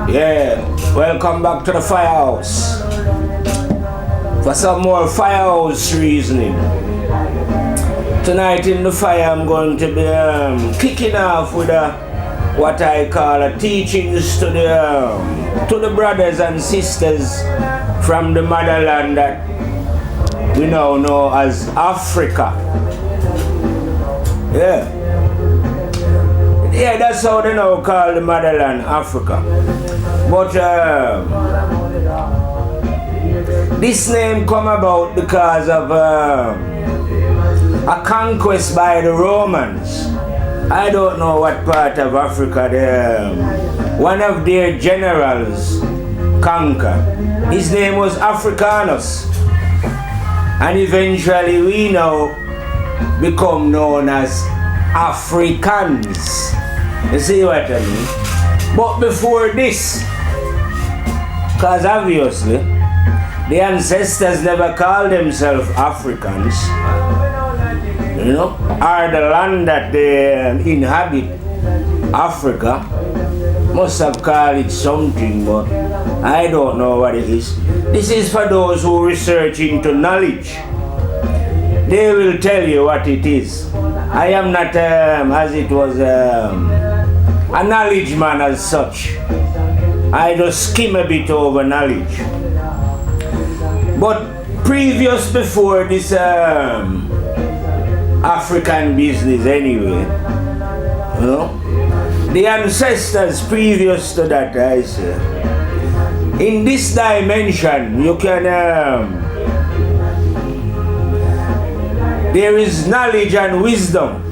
Yeah, welcome back to the firehouse for some more firehouse reasoning. Tonight in the fire I'm going to be kicking off with what I call a teachings to the brothers and sisters from the motherland that we now know as Africa. Yeah, that's how they now call the motherland, Africa. But this name come about because of a conquest by the Romans. I don't know what part of Africa one of their generals conquered. His name was Africanus. And eventually we now become known as Africans. You see what I mean? But before this, because obviously the ancestors never called themselves Africans, you know, or the land that they inhabit, Africa, must have called it something, but I don't know what it is. This is for those who research into knowledge. They will tell you what it is. I am not, as it was, a knowledge man as such. I just skim a bit over knowledge. But previous before this African business anyway, you know, the ancestors previous to that, I say, in this dimension you can, there is knowledge and wisdom.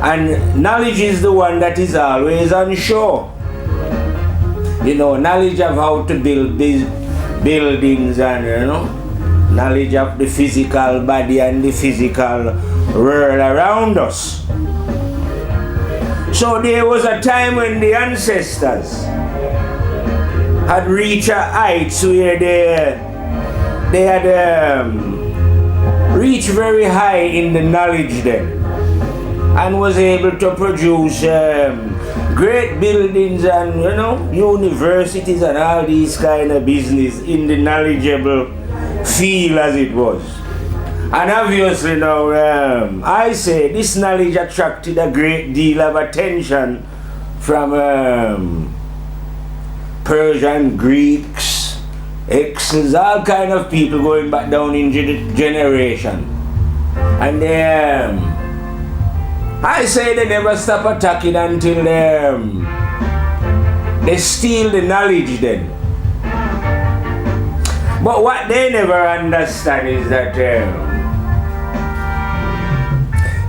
And knowledge is the one that is always unsure. You know, knowledge of how to build buildings and, you know, knowledge of the physical body and the physical world around us. So there was a time when the ancestors had reached a heights where they had reached very high in the knowledge then, and was able to produce great buildings and, you know, universities and all these kind of business in the knowledgeable field as it was. And obviously now, I say this knowledge attracted a great deal of attention from Persian, Greeks, X's, all kind of people going back down in generation. And I say they never stop attacking until they steal the knowledge then. But what they never understand is that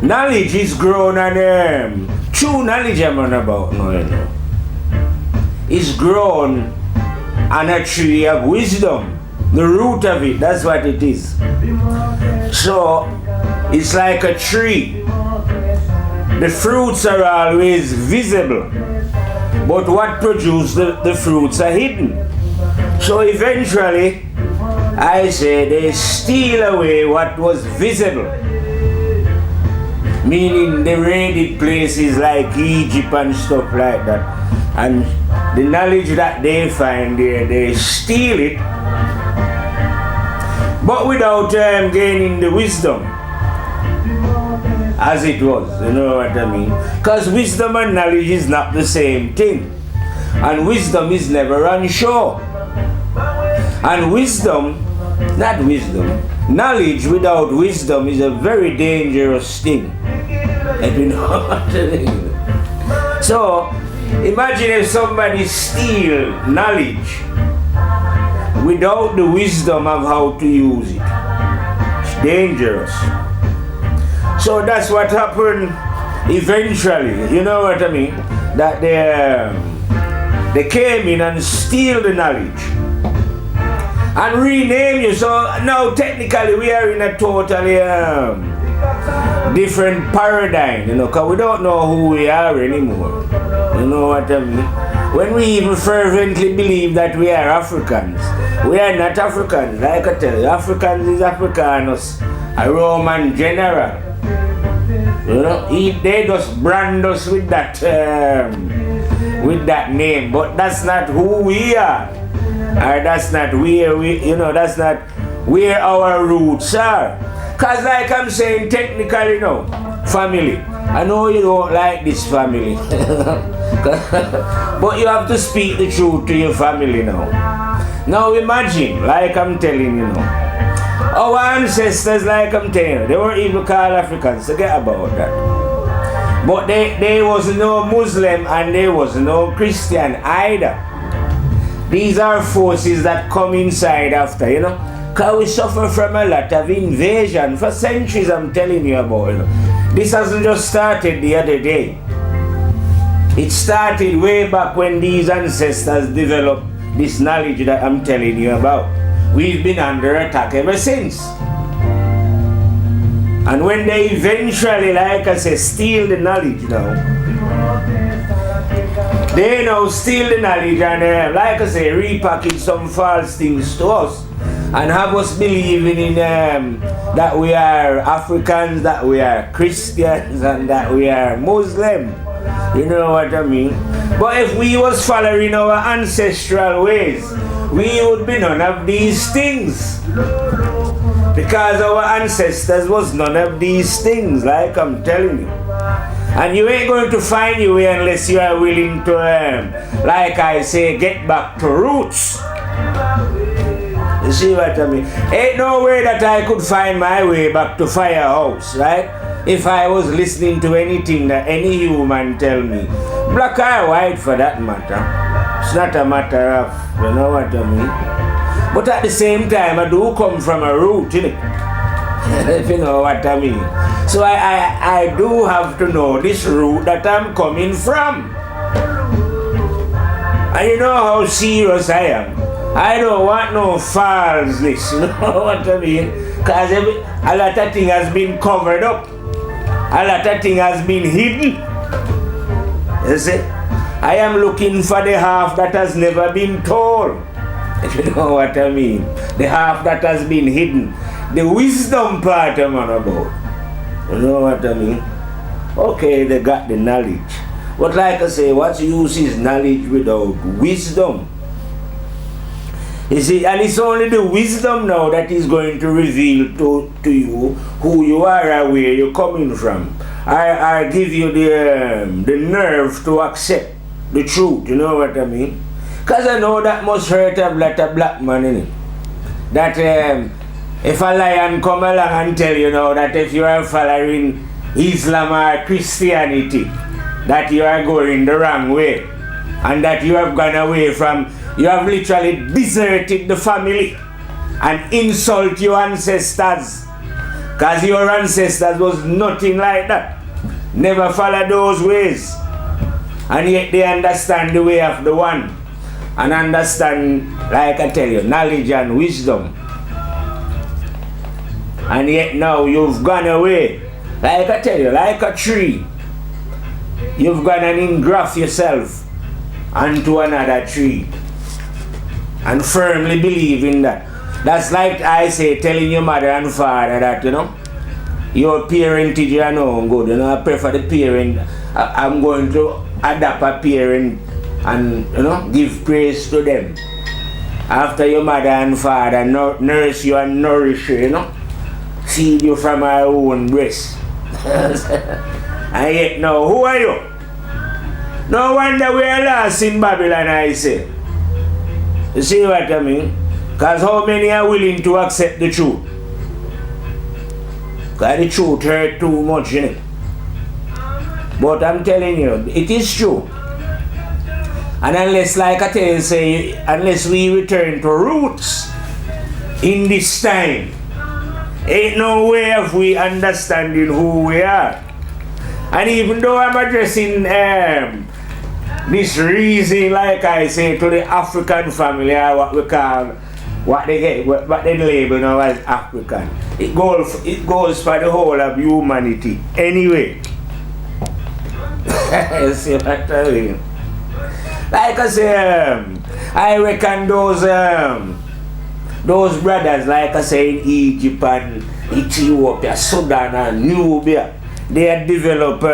knowledge is grown and true knowledge I'm on about now, you know, is grown on a tree of wisdom. The root of it, that's what it is. So it's like a tree. The fruits are always visible, but what produces the fruits are hidden. So eventually, I say they steal away what was visible, meaning they raided places like Egypt and stuff like that, and the knowledge that they find there, they steal it, but without gaining the wisdom as it was, you know what I mean? Because wisdom and knowledge is not the same thing, and wisdom is never unsure. And knowledge without wisdom is a very dangerous thing. And you know what I mean? So, imagine if somebody steals knowledge without the wisdom of how to use it. It's dangerous. So that's what happened eventually, you know what I mean? That they came in and steal the knowledge and rename you. So now technically we are in a totally different paradigm, you know, because we don't know who we are anymore. You know what I mean? When we even fervently believe that we are Africans, we are not Africans. Like I tell you, Africans is Africanus, a Roman general. You know, they just brand us with that with that name, but that's not who we are. Or that's not where that's not where our roots are. Cause like I'm saying, technically family. I know you don't like this family. But you have to speak the truth to your family now. Now imagine, like I'm telling you our ancestors, like I'm telling you, they were even called Africans, forget about that. But there was no Muslim and there was no Christian either. These are forces that come inside after, because we suffer from a lot of invasion for centuries, I'm telling you about. This hasn't just started the other day. It started way back when these ancestors developed this knowledge that I'm telling you about. We've been under attack ever since. And when they eventually, like I say, steal the knowledge they now steal the knowledge and, like I say, repackage some false things to us and have us believing in that we are Africans, that we are Christians, and that we are Muslim. You know what I mean? But if we was following our ancestral ways, we would be none of these things. Because our ancestors was none of these things, like I'm telling you. And you ain't going to find your way unless you are willing to, like I say, get back to roots. You see what I mean? Ain't no way that I could find my way back to Firehouse, right? If I was listening to anything that any human tell me. Black or white for that matter. It's not a matter of, you know what I mean? But at the same time, I do come from a root, innit? If you know what I mean. So I do have to know this root that I'm coming from. And you know how serious I am. I don't want no falseness, you know what I mean? Because a lot of things has been covered up. A lot of things has been hidden. You see? I am looking for the half that has never been told. If you know what I mean. The half that has been hidden. The wisdom part I'm on about. You know what I mean? Okay, they got the knowledge. But like I say, what use is knowledge without wisdom? You see, and it's only the wisdom now that is going to reveal to you who you are and where you're coming from. I give you the nerve to accept the truth, you know what I mean? Because I know that must hurt a lot of black man, innit? That if a lion come along and tell you now that if you are following Islam or Christianity, that you are going the wrong way, and that you have gone away from, you have literally deserted the family and insult your ancestors. Because your ancestors was nothing like that. Never follow those ways. And yet they understand the way of the one. And understand, like I tell you, knowledge and wisdom. And yet now you've gone away. Like I tell you, like a tree. You've gone and engraft yourself onto another tree. And firmly believe in that. That's like I say, telling your mother and father that, your parentage are no good. I prefer the parent. I'm going to adopt a parent and, give praise to them. After your mother and father nurse you and nourish you, feed you from our own breast. And yet now, who are you? No wonder we are lost in Babylon, I say. You see what I mean? Because how many are willing to accept the truth? Because the truth hurt too much, But I'm telling you, it is true. And unless, like I tell you, say, unless we return to roots in this time, ain't no way of we understanding who we are. And even though I'm addressing this reason, like I say, to the African family, or what we call, what they label now as African, it goes for the whole of humanity anyway. You see what I mean? Like I say, I reckon those brothers, like I say, in Egypt and Ethiopia, Sudan and Nubia, they had developed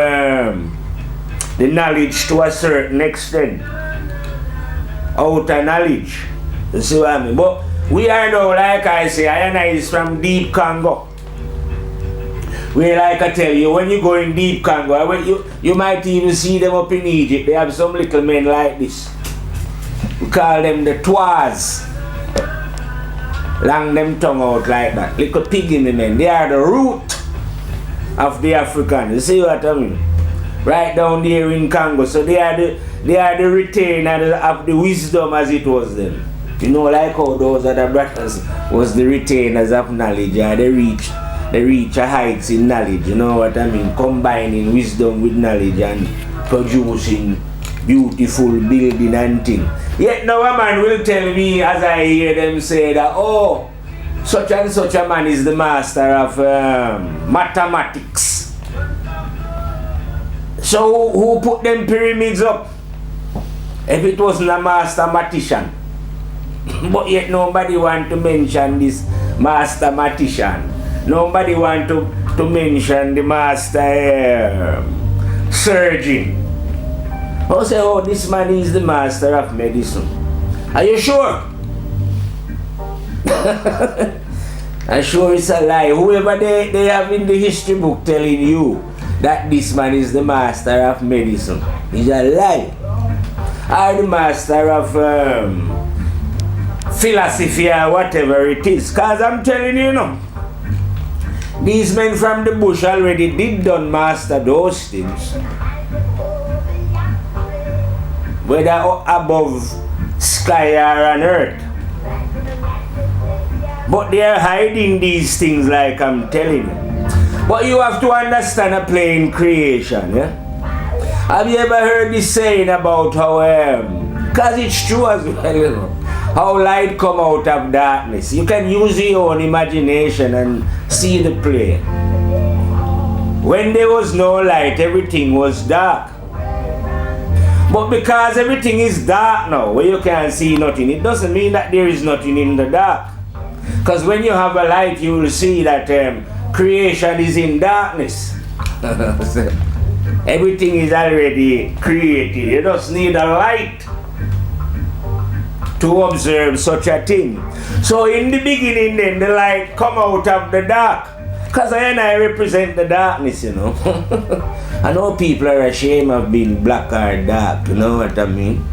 the knowledge to a certain extent. Outer knowledge. You see what I mean? But we are now, like I say, I and I is from deep Congo. We like I tell you, when you go in deep Congo, you might even see them up in Egypt. They have some little men like this. We call them the Twas. Long them tongue out like that. Little pygmy men. They are the root of the African. You see what I mean? Right down there in Congo. So they are the retainer of the wisdom as it was then. You know, like how those other brothers was the retainers of knowledge. Yeah, they reach a heights in knowledge. You know what I mean? Combining wisdom with knowledge and producing beautiful building and thing. Yet now a man will tell me, as I hear them say that, oh, such and such a man is the master of mathematics. So who put them pyramids up if it wasn't a mathematician? But yet nobody want to mention this mathematician. Nobody want to mention the master surgeon. I'll say, oh, this man is the master of medicine. Are you sure? I'm sure it's a lie. Whoever they have in the history book telling you that this man is the master of medicine is a lie. Or the master of philosophy or whatever it is. Because I'm telling you now, these men from the bush already did done master those things. Whether above sky or on earth. But they are hiding these things like I'm telling you. But you have to understand a plane creation, yeah? Have you ever heard this saying about how, because it's true as well, you know, how light come out of darkness. You can use your own imagination and see the play. When there was no light, everything was dark. But because everything is dark now, where you can't see nothing, it doesn't mean that there is nothing in the dark. Because when you have a light, you will see that creation is in darkness. Everything is already created. You just need a light to observe such a thing. So in the beginning then, the light come out of the dark. Because I represent the darkness, you know. I know people are ashamed of being black or dark, you know what I mean?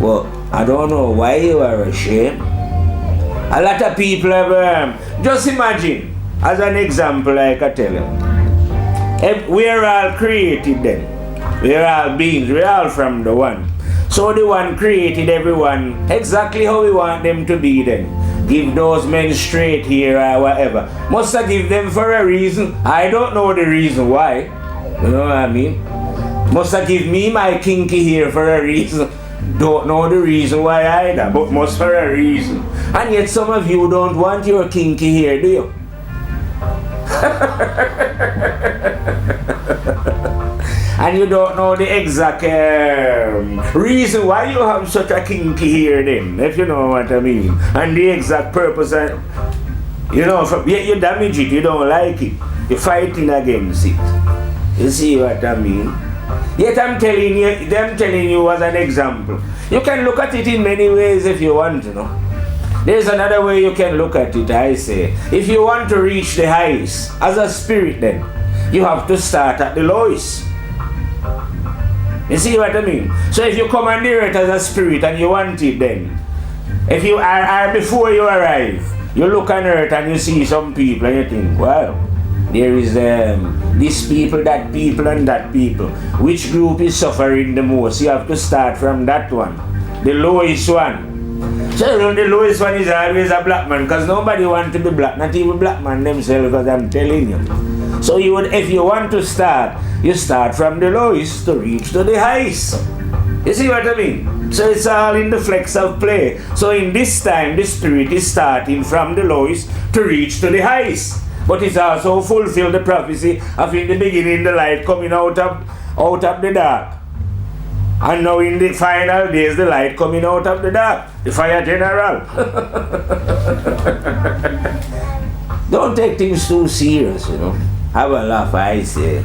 Well, I don't know why you are ashamed. A lot of people have, just imagine, as an example, like I tell you, we are all created then. We are all beings, we are all from the one. So the one created everyone exactly how we want them to be then. Give those men straight here or whatever. Must I give them for a reason? I don't know the reason why. You know what I mean? Must I give me my kinky hair for a reason? Don't know the reason why either, but must for a reason. And yet some of you don't want your kinky hair, do you? And you don't know the exact reason why you have such a kinky hair then, if you know what I mean. And the exact purpose, you know, yet you damage it, you don't like it. You're fighting against it. You see what I mean? Yet I'm telling you as an example. You can look at it in many ways if you want to know. There's another way you can look at it, I say. If you want to reach the highest, as a spirit then, you have to start at the lowest. You see what I mean? So if you come on the earth as a spirit and you want it then, if you are before you arrive, you look on earth and you see some people and you think, wow, there is this people, that people and that people. Which group is suffering the most? You have to start from that one, the lowest one. So you know, the lowest one is always a black man, because nobody wants to be black, not even black man themselves, because I'm telling you. So you would, if you want to start, you start from the lowest to reach to the highest. You see what I mean? So it's all in the flex of play. So in this time, the spirit is starting from the lowest to reach to the highest. But it's also fulfilled the prophecy of in the beginning the light coming out of the dark. And now in the final days the light coming out of the dark. The fire general. Don't take things too serious, you know. Have a laugh, I say.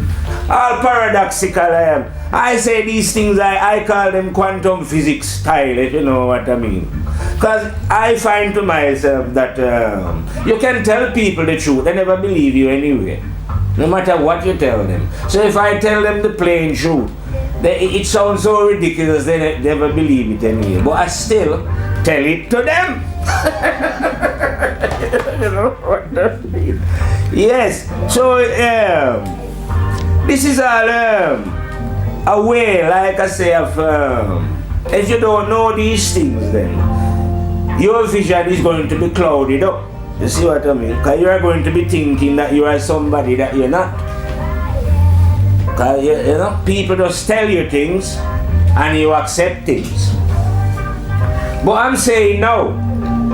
All paradoxical I say these things, I call them quantum physics style, if you know what I mean. Because I find to myself that you can tell people the truth, they never believe you anyway. No matter what you tell them. So if I tell them the plain truth, it sounds so ridiculous they never believe it anyway. But I still tell it to them. You know what I mean? Yes. So this is all a way, like I say, of if you don't know these things, then your vision is going to be clouded up. You see what I mean? Because you are going to be thinking that you are somebody that you're not. Because you know, people just tell you things and you accept things. But I'm saying now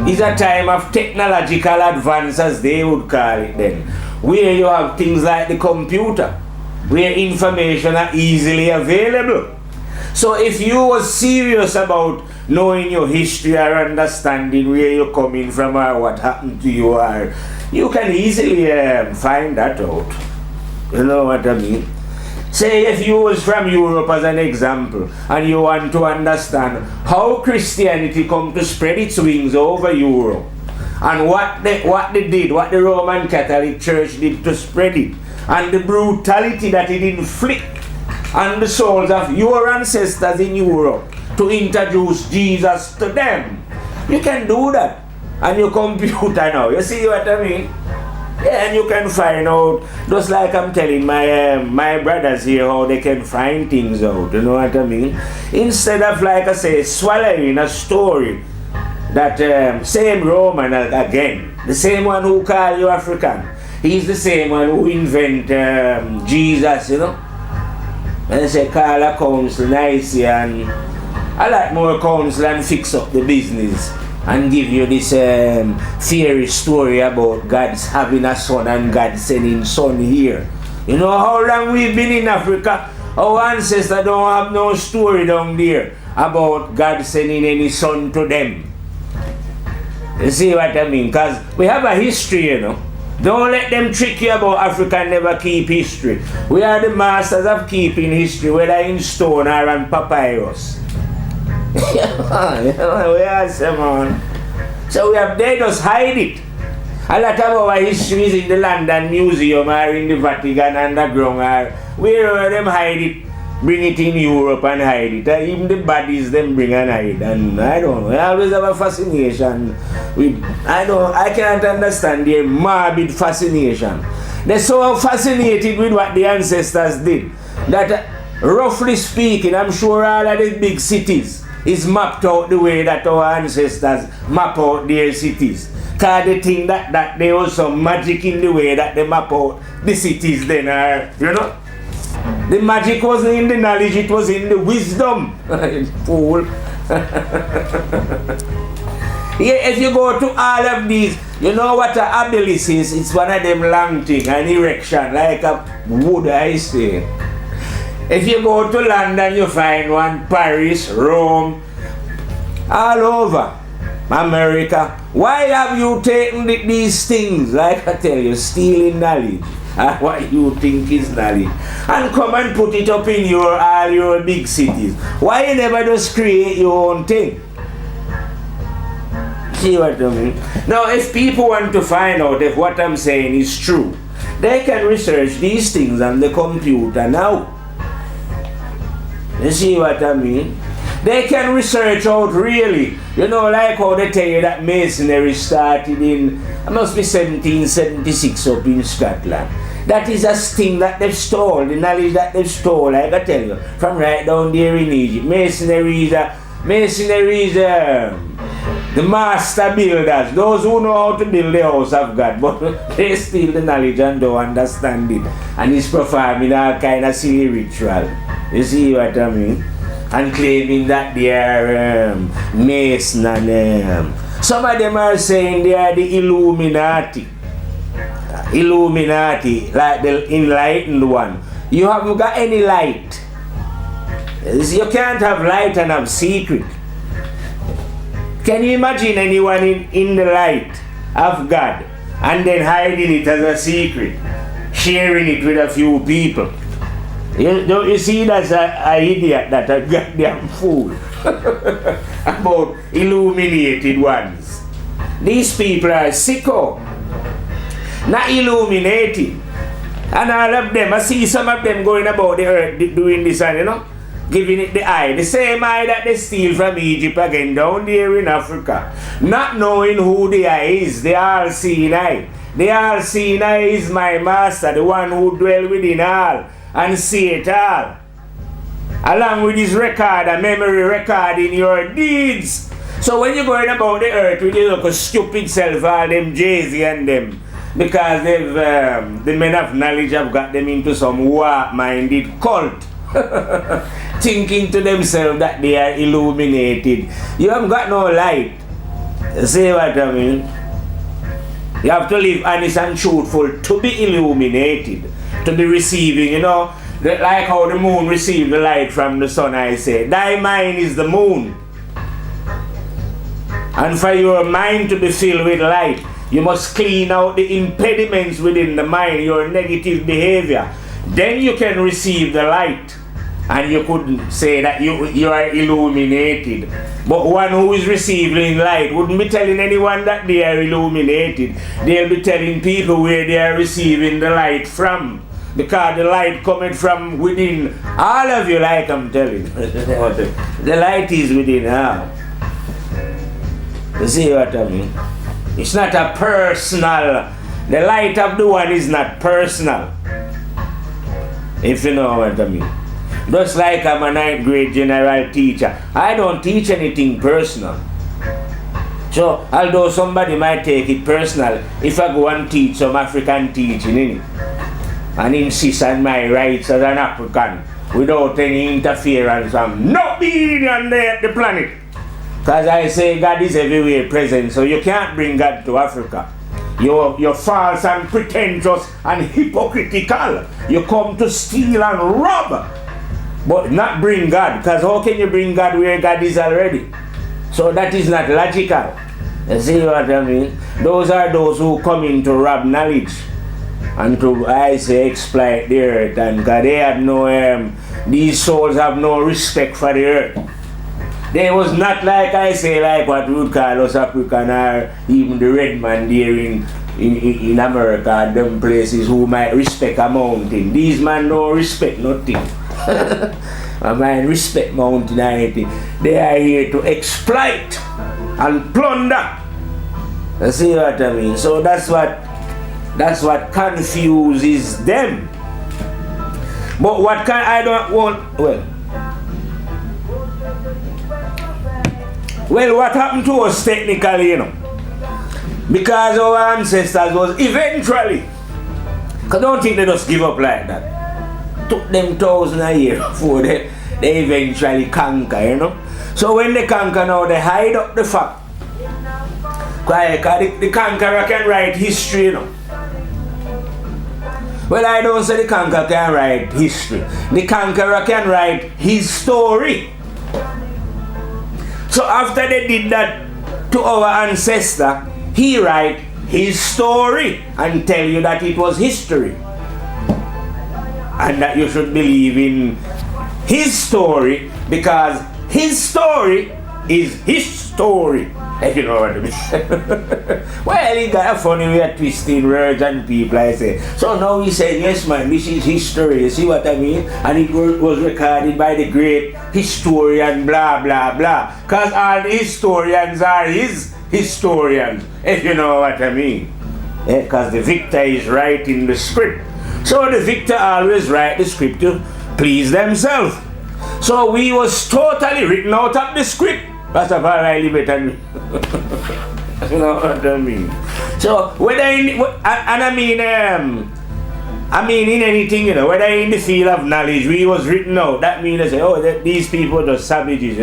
is a time of technological advance, as they would call it then, where you have things like the computer, where information are easily available. So if you were serious about knowing your history or understanding where you're coming from or what happened to you, or you can easily find that out. You know what I mean? Say if you was from Europe as an example and you want to understand how Christianity come to spread its wings over Europe and what they did, what the Roman Catholic Church did to spread it, and the brutality that it inflicted on the souls of your ancestors in Europe to introduce Jesus to them. You can do that on your computer now. You see what I mean? Yeah, and you can find out, just like I'm telling my brothers here how they can find things out, you know what I mean? Instead of, like I say, swallowing a story that same Roman again, the same one who call you African, he's the same one who invent Jesus, you know? And they say call a council nice and I like more council and fix up the business and give you this fairy story about God's having a son and God sending son here. You know how long we've been in Africa? Our ancestors don't have no story down there about God sending any son to them. You see what I mean? Because we have a history, you know. Don't let them trick you about Africa never keep history. We are the masters of keeping history, whether in stone or on papyrus. We are someone. So they just hide it. A lot of our history is in the London Museum or in the Vatican underground or wherever them hide it, bring it in Europe and hide it. Even the bodies them bring and hide. And I don't know, I always have a fascination with, I can't understand their morbid fascination. They're so fascinated with what the ancestors did that roughly speaking, I'm sure all of the big cities is mapped out the way that our ancestors map out their cities. Because they think that there was some magic in the way that they map out the cities then, you know. The magic wasn't in the knowledge, it was in the wisdom. Fool. Yeah, if you go to all of these, you know what an obelisk is? It's one of them long things, an erection, like a wood, I say. If you go to London, you find one, Paris, Rome, all over America. Why have you taken these things, like I tell you, stealing knowledge, what you think is knowledge, and come and put it up in all your big cities? Why you never just create your own thing? See what I mean? Now, if people want to find out if what I'm saying is true, they can research these things on the computer now. You see what I mean? They can research out really. You know, like how they tell you that masonry started in, it must be 1776 up in Scotland. That is a thing that they've stole, the knowledge that they've stole, like I tell you, from right down there in Egypt. Masonry is the master builders, those who know how to build the house of God, but they steal the knowledge and don't understand it. And it's performing all kind of silly ritual. You see what I mean? And claiming that they are Mason and some of them are saying they are the Illuminati. Illuminati, like the enlightened one. You haven't got any light. You can't have light and have secret. Can you imagine anyone in the light of God and then hiding it as a secret, sharing it with a few people? You see, that's an idiot, that a goddamn fool about illuminated ones. These people are sicko, not illuminated. And all of them, I see some of them going about the earth doing this and, giving it the eye. The same eye that they steal from Egypt again down there in Africa. Not knowing who the eye is, the all-seeing eye. The all-seeing eye is my master, the one who dwells within all and see it all. Along with his record, a memory recording your deeds. So when you're going about the earth with your little stupid self, all them Jay-Z and them, because they've the men of knowledge have got them into some warp-minded cult, thinking to themselves that they are illuminated. You haven't got no light. See what I mean? You have to live honest and truthful to be illuminated, to be receiving, like how the moon receives the light from the sun. I say, thy mind is the moon. And for your mind to be filled with light, you must clean out the impediments within the mind, your negative behavior. Then you can receive the light. And you could say that you are illuminated. But one who is receiving light wouldn't be telling anyone that they are illuminated. They'll be telling people where they are receiving the light from. Because the light coming from within all of you, like I'm telling you. The light is within all. You see what I mean? It's not a personal. The light of the one is not personal. If you know what I mean. Just like I'm a 9th grade general teacher, I don't teach anything personal. So, although somebody might take it personal, if I go and teach some African teaching in it, and insist on my rights as an African, without any interference from no being on the planet. Because I say God is everywhere present, so you can't bring God to Africa. You're false and pretentious and hypocritical. You come to steal and rob, but not bring God. Because how can you bring God where God is already? So that is not logical. You see what I mean? Those are those who come in to rob knowledge and to, I say, exploit the earth. And because they have no, these souls have no respect for the earth. They was not like, I say, like what we would call us African or even the red man there in America, them places who might respect a mountain. These men don't respect nothing. I might respect mountain or anything. They are here to exploit and plunder. You see what I mean? So that's what confuses them. But what can I don't want, well, what happened to us technically, because our ancestors was eventually, because don't think they just give up like that. Took them 1,000 years before they eventually conquer, So when they conquer now, they hide up the fact. Because the conqueror can write history, Well, I don't say the conqueror can write history. The conqueror can write his story. So after they did that to our ancestor, he write his story and tell you that it was history. And that you should believe in his story because his story is his story. If you know what I mean. Well, he got a funny way of twisting words and people, I say. So now he said, yes man, this is history. You see what I mean? And it was recorded by the great historian, blah, blah, blah. Because all the historians are his historians, if you know what I mean. Because the victor is writing the script. So the victor always write the script to please themselves. So we was totally written out of the script. Rastafari live it and you know what I mean. So whether I mean in anything, whether in the field of knowledge we was written out, that means they say, these people are just savages,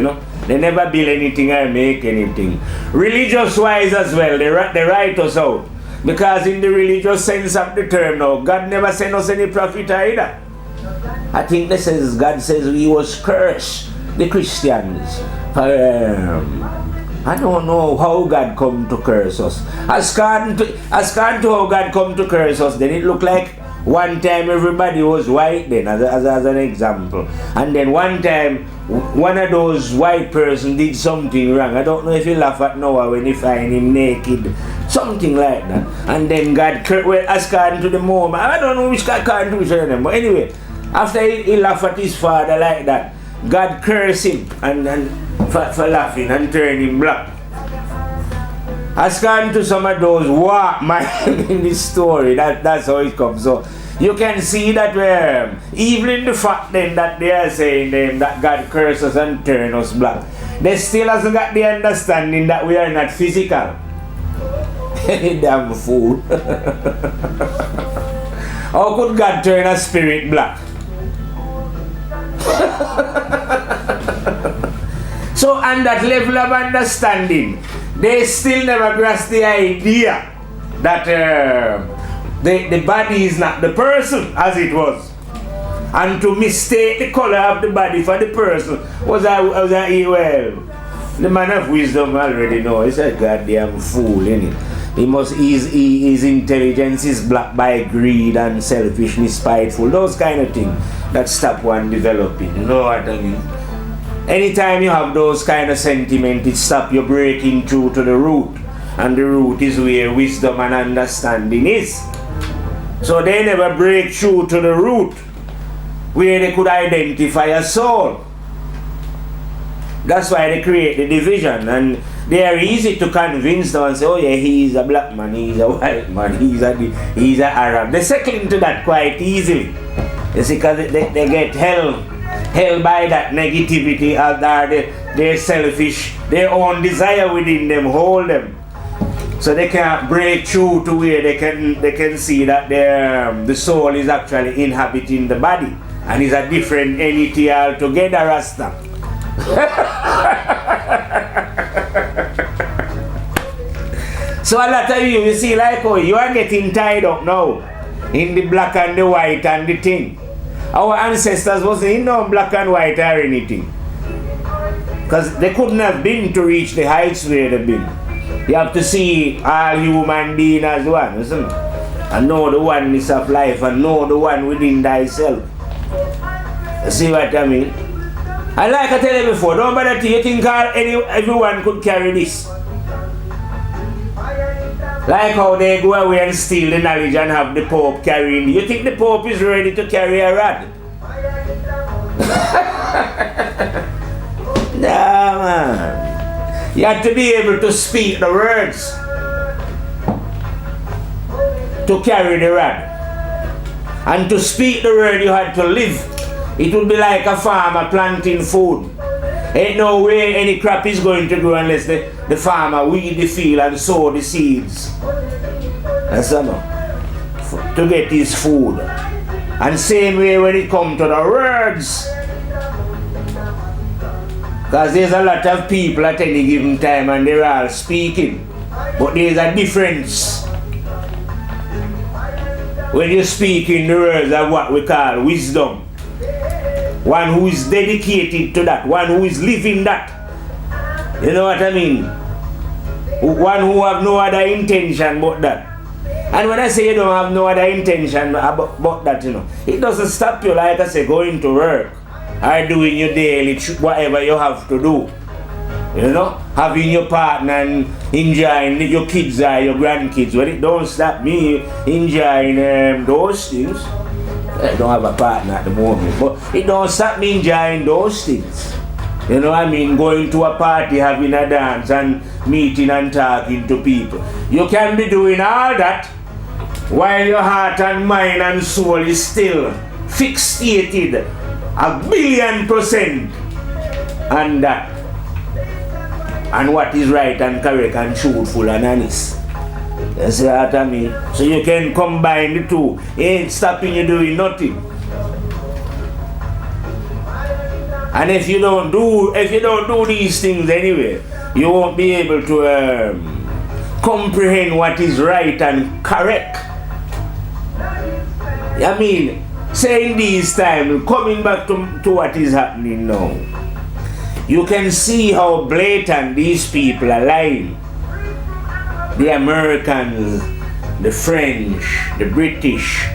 They never build anything or make anything. Religious wise as well, they write us out. Because in the religious sense of the term now, God never sent us any prophet either. I think God says we was cursed, the Christians. I don't know how God come to curse us. As according to how God come to curse us, then it look like One time everybody was white then, as an example. And then one time, one of those white person did something wrong. I don't know if you laugh at Noah when you find him naked. Something like that. And then God, well, according to the moment, I don't know which God can't do them. But anyway, after he laughed at his father like that, God cursed him and for laughing and turned him black. According to some of those walk man in this story, that's how it comes. So you can see that even in the fact then that they are saying them that God curses us and turn us black, they still hasn't got the understanding that we are not physical. Any damn fool. How could God turn a spirit black? So on that level of understanding, they still never grasp the idea that the body is not the person as it was. And to mistake the color of the body for the person was the man of wisdom already know. He's a goddamn fool, innit? His intelligence is blocked by greed and selfishness, spiteful, those kind of things that stop one developing. You know what I mean? Anytime you have those kind of sentiments, it stops you breaking through to the root. And the root is where wisdom and understanding is. So they never break through to the root, where they could identify a soul. That's why they create the division. And they are easy to convince them and say, oh yeah, he's a black man, he's a white man, he's an Arab. They settle into that quite easily. You see, because they get held by that negativity, or their selfish, their own desire within them, hold them. So they can't break through to where they can see that the soul is actually inhabiting the body and is a different entity altogether, Rasta. So a lot of you see like how you are getting tied up now in the black and the white and the thing. Our ancestors wasn't in no black and white or anything. Because they couldn't have been to reach the heights where they've been. You have to see all human beings as one, isn't it? And know the oneness of life and know the one within thyself. You see what I mean? And like I tell you before, don't bother to you think everyone could carry this. Like how they go away and steal the knowledge and have the Pope carrying. You think the Pope is ready to carry a rod? Nah, man. You have to be able to speak the words to carry the rod. And to speak the word, you had to live. It would be like a farmer planting food. Ain't no way any crop is going to grow unless the farmer weed the field and sow the seeds. That's enough. To get his food. And same way when it comes to the words. Because there's a lot of people at any given time and they're all speaking. But there's a difference. When you speak in the words of what we call wisdom. One who is dedicated to that, one who is living that. You know what I mean? One who have no other intention but that. And when I say you don't have no other intention but that, you know, it doesn't stop you, like I say, going to work or doing your daily, whatever you have to do. You know, having your partner and enjoying your kids or your grandkids. Well, it don't stop me enjoying those things. I don't have a partner at the moment, but it don't stop me enjoying those things. You know what I mean? Going to a party, having a dance and meeting and talking to people. You can be doing all that while your heart and mind and soul is still fixated 1,000,000,000% on that. And what is right and correct and truthful and honest. You see what I mean? So you can combine the two. It ain't stopping you doing nothing. And if you don't do these things anyway, you won't be able to comprehend what is right and correct. I mean, saying these times, coming back to what is happening now, you can see how blatant these people are lying. The Americans, the French, the British,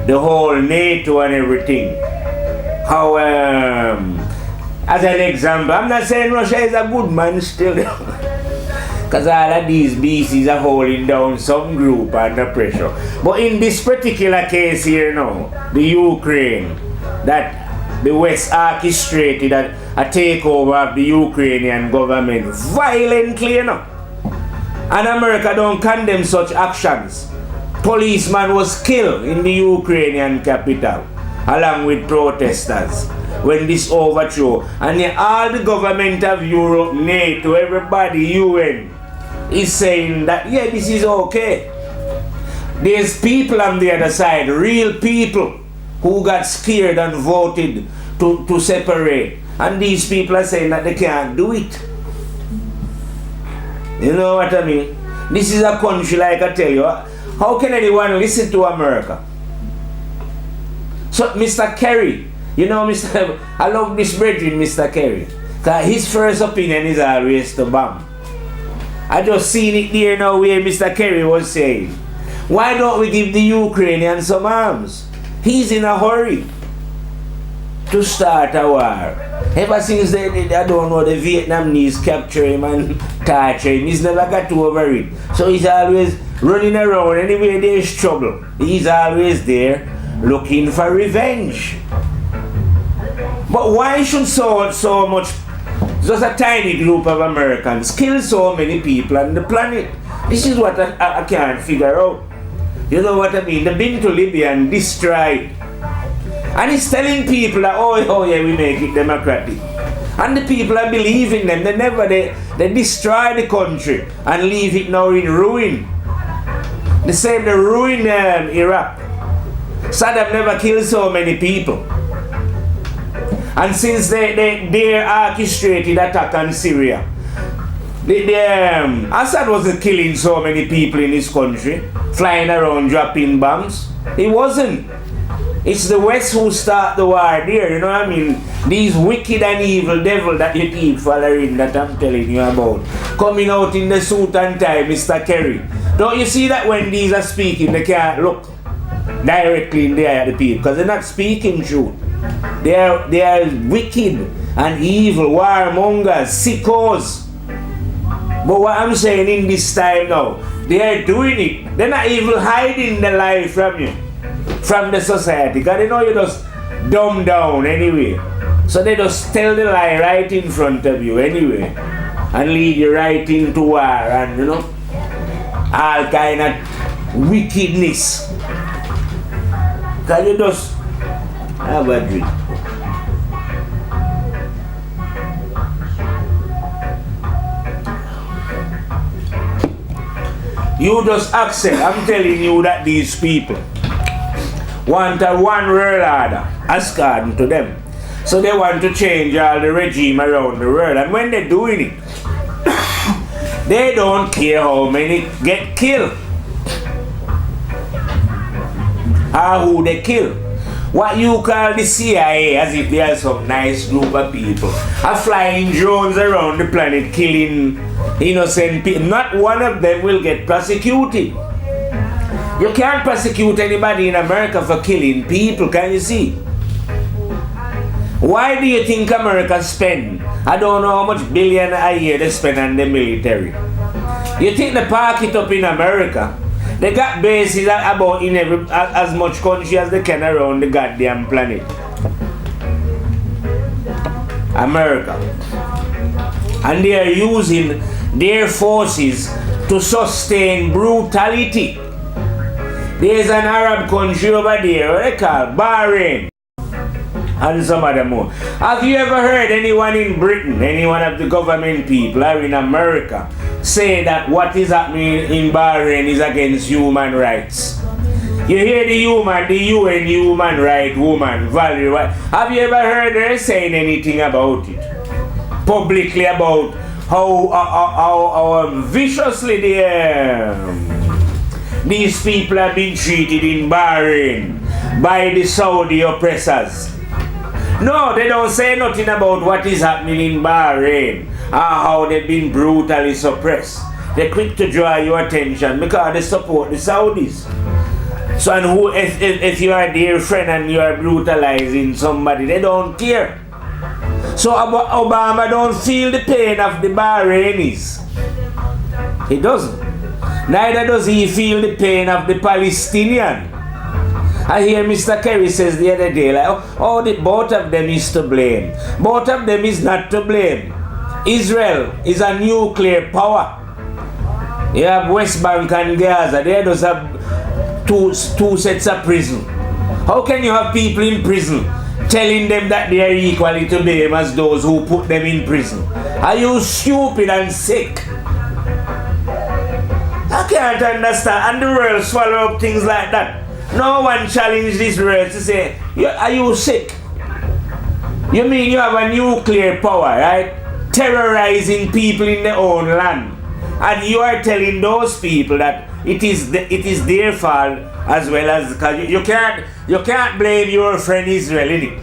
the whole NATO and everything. How, as an example, I'm not saying Russia is a good man still, because all of these beasts are holding down some group under pressure. But in this particular case here now, the Ukraine, that the West orchestrated a takeover of the Ukrainian government violently, you know. And America don't condemn such actions. Policeman was killed in the Ukrainian capital along with protesters when this overthrow. And all the government of Europe, NATO, everybody, UN is saying that, yeah, this is okay. There's people on the other side, real people, who got scared and voted to separate. And these people are saying that they can't do it. You know what I mean? This is a country, like I tell you, how can anyone listen to America? So Mr. Kerry, you know, I love this brethren, Mr. Kerry, because his first opinion is always to bomb. I just seen it there now where Mr. Kerry was saying, why don't we give the Ukrainians some arms? He's in a hurry to start a war. Ever since I don't know, the Vietnamese capture him and torture him, he's never got over it. So he's always running around anywhere there's trouble. He's always there looking for revenge. But why should so much, just a tiny group of Americans, kill so many people on the planet? This is what I can't figure out. You know what I mean? They've been to Libya and destroyed. And he's telling people that, oh yeah, we make it democratic. And the people are believing them. They destroy the country and leave it now in ruin. The same, they ruin Iraq. Saddam never killed so many people. And since they orchestrated attack on Syria, Assad wasn't killing so many people in his country, flying around dropping bombs. He wasn't. It's the West who start the war there, you know what I mean? These wicked and evil devil that you keep following that I'm telling you about, coming out in the suit and tie, Mr. Kerry. Don't you see that when these are speaking, they can't look directly in the eye of the people, because they're not speaking truth. They are wicked and evil, warmongers, sickos. But what I'm saying in this time now, they are doing it. They're not even hiding the lie from you, from the society, because they know you just dumb down anyway. So they just tell the lie right in front of you anyway, and lead you right into war and, you know, all kind of wickedness. Because you just have a drink. You just accept, I'm telling you that these people want a one world order, according to them. So they want to change all the regime around the world. And when they're doing it, they don't care how many get killed or who they kill. What you call the CIA, as if they are some nice group of people, are flying drones around the planet killing innocent people. Not one of them will get prosecuted. You can't prosecute anybody in America for killing people, can you see? Why do you think America spend, I don't know how much billion a year they spend on the military? You think they park it up in America? They got bases about in as much country as they can around the goddamn planet. America. And they are using their forces to sustain brutality. There's an Arab country over there, what they call Bahrain, and some other more. Have you ever heard anyone in Britain, any one of the government people or in America, say that what is happening in Bahrain is against human rights? You hear the UN human right woman, Valerie White. Have you ever heard her saying anything about it? Publicly about how viciously these people have been treated in Bahrain by the Saudi oppressors. No, they don't say nothing about what is happening in Bahrain or how they've been brutally suppressed. They're quick to draw your attention because they support the Saudis. So, and who, if you are their friend and you are brutalizing somebody, they don't care. So Obama don't feel the pain of the Bahrainis. He doesn't. Neither does he feel the pain of the Palestinian. I hear Mr. Kerry says the other day, like, both of them is to blame. Both of them is not to blame. Israel is a nuclear power. You have West Bank and Gaza. They just have two sets of prison. How can you have people in prison telling them that they are equally to blame as those who put them in prison? Are you stupid and sick? I can't understand. And the world swallow up things like that. No one challenged this world to say, are you sick? You mean you have a nuclear power, right? Terrorizing people in their own land. And you are telling those people that it is their fault as well as, because you can't blame your friend Israel, innit?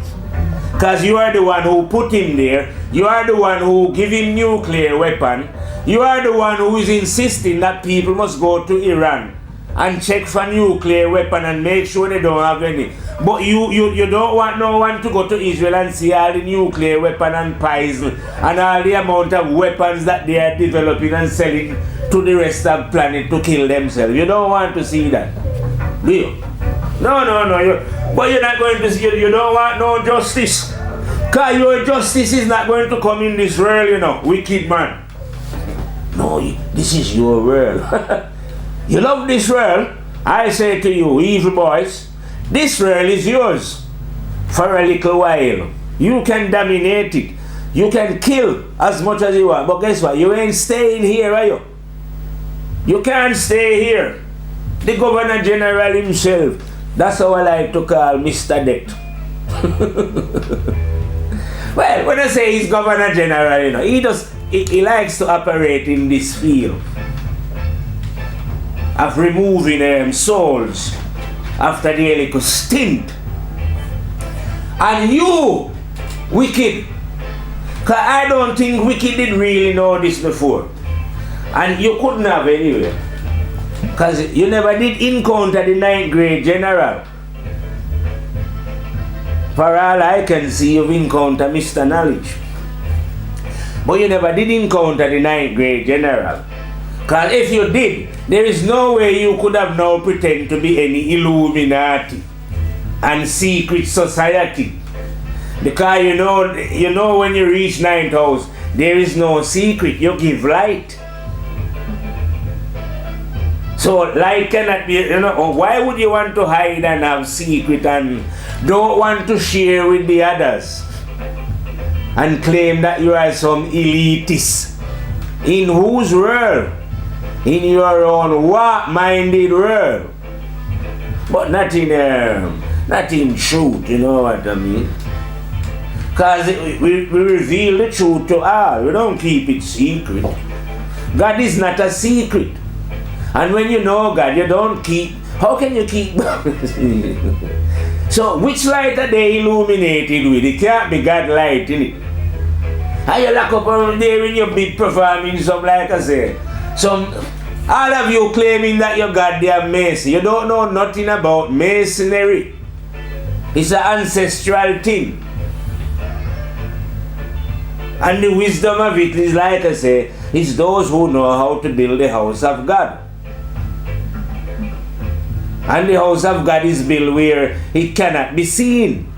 Because you are the one who put him there. You are the one who give him nuclear weapon. You are the one who is insisting that people must go to Iran and check for nuclear weapon and make sure they don't have any. But you don't want no one to go to Israel and see all the nuclear weapon and poison and all the amount of weapons that they are developing and selling to the rest of the planet to kill themselves. You don't want to see that, do you? No. But you're not going to see, you don't want no justice. Because your justice is not going to come in this world, you know, wicked man. No, this is your world. You love this world? I say to you, evil boys, this world is yours for a little while. You can dominate it. You can kill as much as you want. But guess what? You ain't staying here, are you? You can't stay here. The Governor General himself, that's how I like to call Mr. Debt. Well, when I say he's Governor General, you know, he likes to operate in this field of removing souls after the little stint. And you, wicked, because I don't think wicked did really know this before. And you couldn't have anyway. Because you never did encounter the 9th grade general. For all I can see, you've encountered Mr. Knowledge. But you never did encounter the 9th grade general. Because if you did, there is no way you could have now pretend to be any Illuminati and secret society. Because you know when you reach 9th house, there is no secret, you give light. So light cannot be, you know, why would you want to hide and have secret and don't want to share with the others and claim that you are some elitist? In whose world? In your own what-minded world. But not in truth, you know what I mean? Because we reveal the truth to all. We don't keep it secret. God is not a secret. And when you know God, you don't keep. How can you keep? So which light are they illuminated with? It can't be God light, innit? And you lock up around there in your big performing some, like I say. All of you claiming that you're goddamn Mason. You don't know nothing about masonry. It's an ancestral thing. And the wisdom of it is, like I say, it's those who know how to build the house of God. And the house of God is built where it cannot be seen.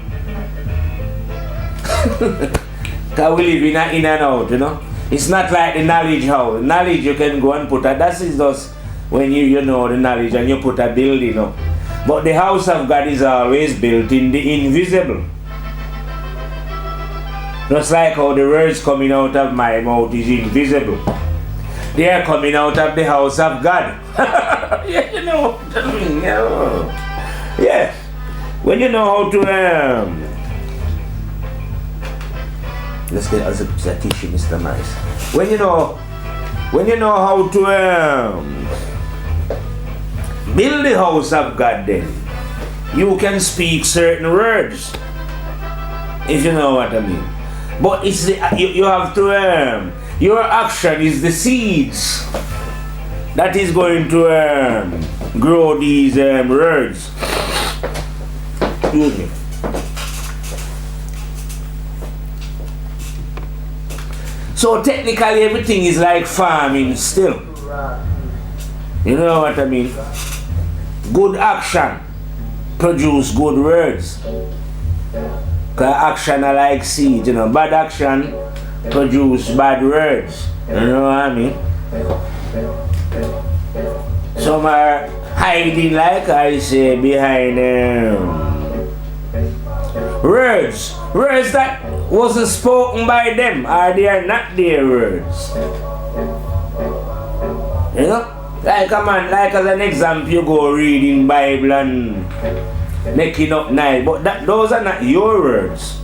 Because we live in and out, you know. It's not like the knowledge house. Knowledge you can go and put that is just when you know the knowledge and you put a building up. But the house of God is always built in the invisible. Just like how the words coming out of my mouth is invisible. They are coming out of the house of God. Yeah, you know what I mean. Yeah. When you know how to let's get us a tissue, Mr. Mice. When you know how to build the house of God, then you can speak certain words, if you know what I mean. But it's you have to your action is the seeds. that is going to grow these words. Excuse me. So technically everything is like farming still. You know what I mean? Good action produce good words. Cause action are like seeds, you know. Bad action produce bad words. You know what I mean? Some are hiding, like I say, behind words. Words that wasn't spoken by them, or they are not their words. You know? Like a man, like as an example, you go reading Bible and making up nice, but those are not your words.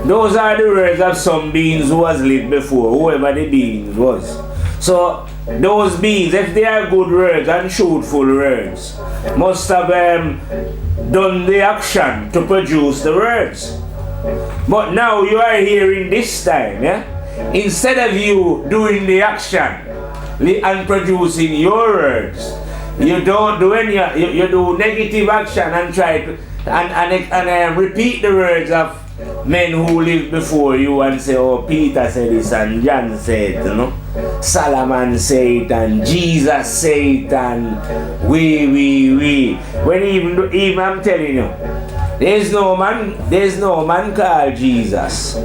Those are the words of some beings who has lived before, whoever the beings was. So those beings, if they are good words and truthful words, must have done the action to produce the words. But now you are hearing this time, yeah? Instead of you doing the action and producing your words, you don't do any, you do negative action and try to and repeat the words of men who lived before you and say, oh, Peter said this and John said it, you know, Solomon said it and Jesus said it and we. When even I'm telling you, there's no man called Jesus.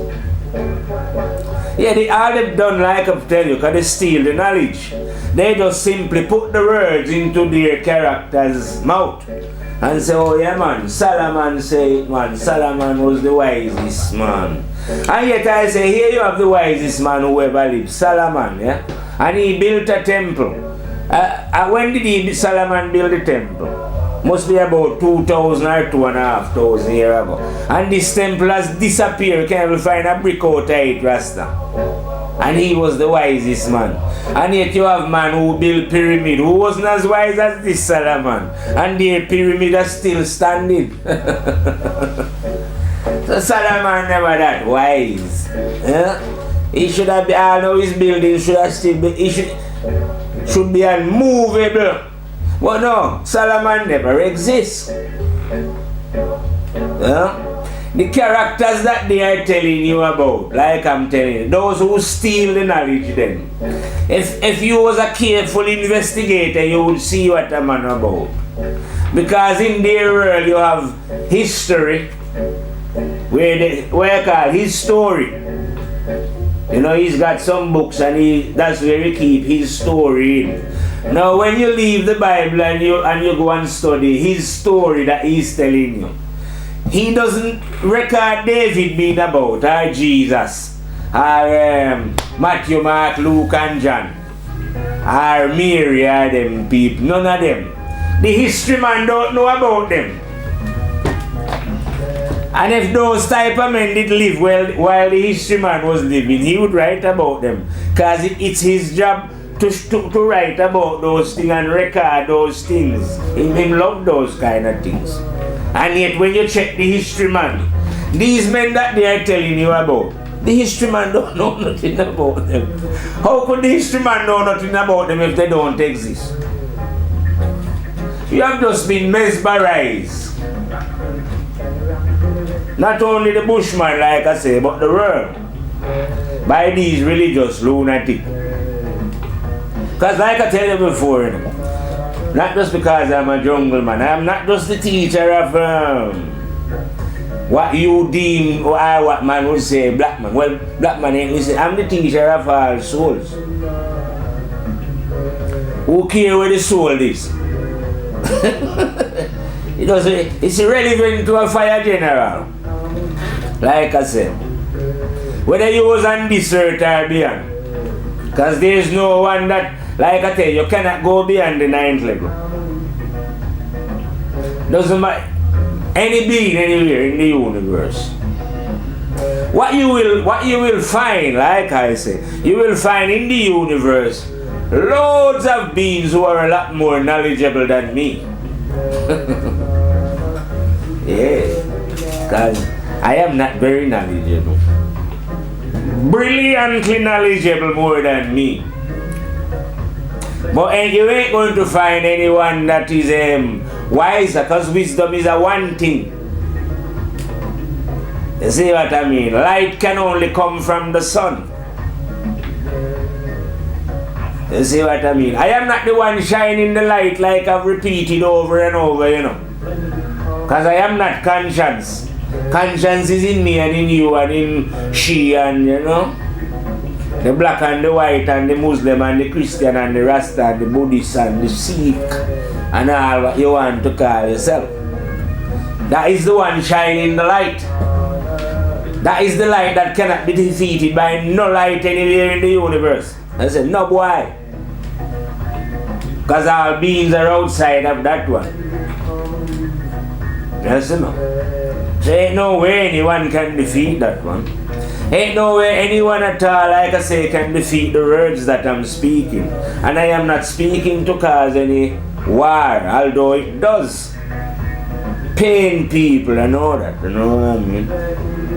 Yeah, all they've done, like I've tell you, because they steal the knowledge. They just simply put the words into their character's mouth and say, oh yeah man, Solomon said, man, Solomon was the wisest man. And yet I say, here you have the wisest man who ever lived, Solomon, yeah? And he built a temple. When did Solomon build the temple? Must be about 2,000 or 2,500 years ago. And this temple has disappeared. You can't even find a brick out of it, Rasta. And he was the wisest man. And yet you have man who built pyramid who wasn't as wise as this Solomon. And the pyramid is still standing. So Solomon never that wise. Yeah? He should have been, all his buildings should have still be, he should be unmovable. But no, Solomon never exists. Yeah? The characters that they are telling you about, like I'm telling you, those who steal the knowledge then. If you was a careful investigator, you would see what I'm on about. Because in their world you have history, where you call his story. You know, he's got some books and that's where he keep his story in. Now when you leave the Bible and you go and study his story that he's telling you, he doesn't record David being about, or Jesus, or Matthew, Mark, Luke and John, or Mary, or them people, none of them. The history man don't know about them. And if those type of men did live while the history man was living, he would write about them. Because it's his job to write about those things and record those things. He love those kind of things. And yet when you check the history man, these men that they are telling you about, the history man don't know nothing about them. How could the history man know nothing about them if they don't exist? You have just been mesmerized. Not only the bushman, like I say, but the world, by these religious lunatics. Because like I tell you before, not just because I'm a jungle man, I'm not just the teacher of what you deem, or what man would say, black man. Well, black man ain't listen. I'm the teacher of all souls. Who care where the soul is? It's irrelevant to a fire general. Like I said, whether you was on this earth or beyond. Because there's no one that, like I tell you, you cannot go beyond the 9th level. Doesn't matter. Any being anywhere in the universe. What you will find, like I say, you will find in the universe loads of beings who are a lot more knowledgeable than me. Yeah. Because I am not very knowledgeable. Brilliantly knowledgeable more than me. But you ain't going to find anyone that is wiser, because wisdom is a one thing. You see what I mean? Light can only come from the sun. You see what I mean? I am not the one shining the light like I've repeated over and over, you know. Because I am not conscience. Conscience is in me and in you and in she and, you know, the black and the white and the Muslim and the Christian and the Rasta and the Buddhist and the Sikh and all what you want to call yourself. That is the one shining the light. That is the light that cannot be defeated by no light anywhere in the universe. I said, no boy. Because all beings are outside of that one. Yes or no? So ain't no way anyone can defeat that one. Ain't no way anyone at all, like I say, can defeat the words that I'm speaking. And I am not speaking to cause any war, although it does pain people, I know that, you know what I mean?